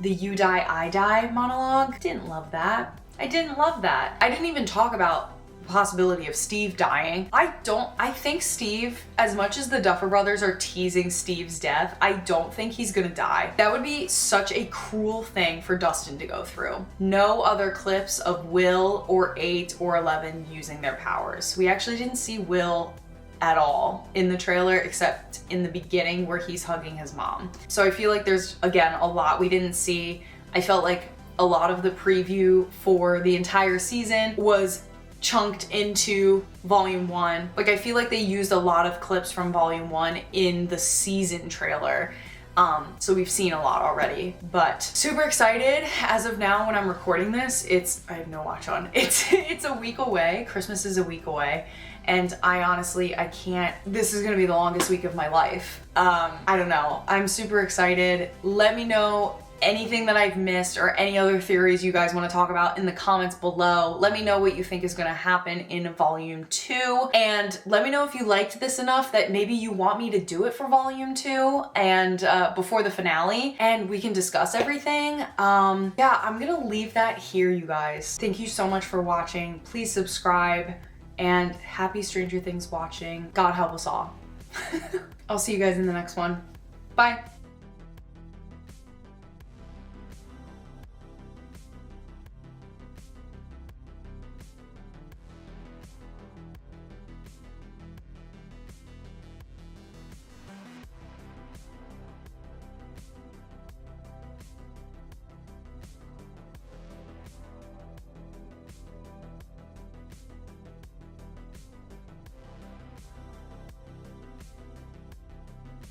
you die, I die monologue. Didn't love that. I didn't love that. I didn't even talk about possibility of Steve dying. I think Steve, as much as the Duffer Brothers are teasing Steve's death, I don't think he's gonna die. That would be such a cruel thing for Dustin to go through. No other clips of Will or 8 or 11 using their powers. We actually didn't see Will at all in the trailer except in the beginning where he's hugging his mom. So I feel like there's, again, a lot we didn't see. I felt like a lot of the preview for the entire season was chunked into Volume 1. Like I feel like they used a lot of clips from Volume 1 in the season trailer. So we've seen a lot already, but super excited. As of now, when I'm recording this, I have no watch on. It's a week away. Christmas is a week away. And I honestly, I can't, this is gonna be the longest week of my life. I don't know. I'm super excited. Let me know anything that I've missed or any other theories you guys want to talk about in the comments below. Let me know what you think is going to happen in Volume 2. And let me know if you liked this enough that maybe you want me to do it for Volume 2 and before the finale, and we can discuss everything. Yeah, I'm going to leave that here, you guys. Thank you so much for watching. Please subscribe, and happy Stranger Things watching. God help us all. I'll see you guys in the next one. Bye.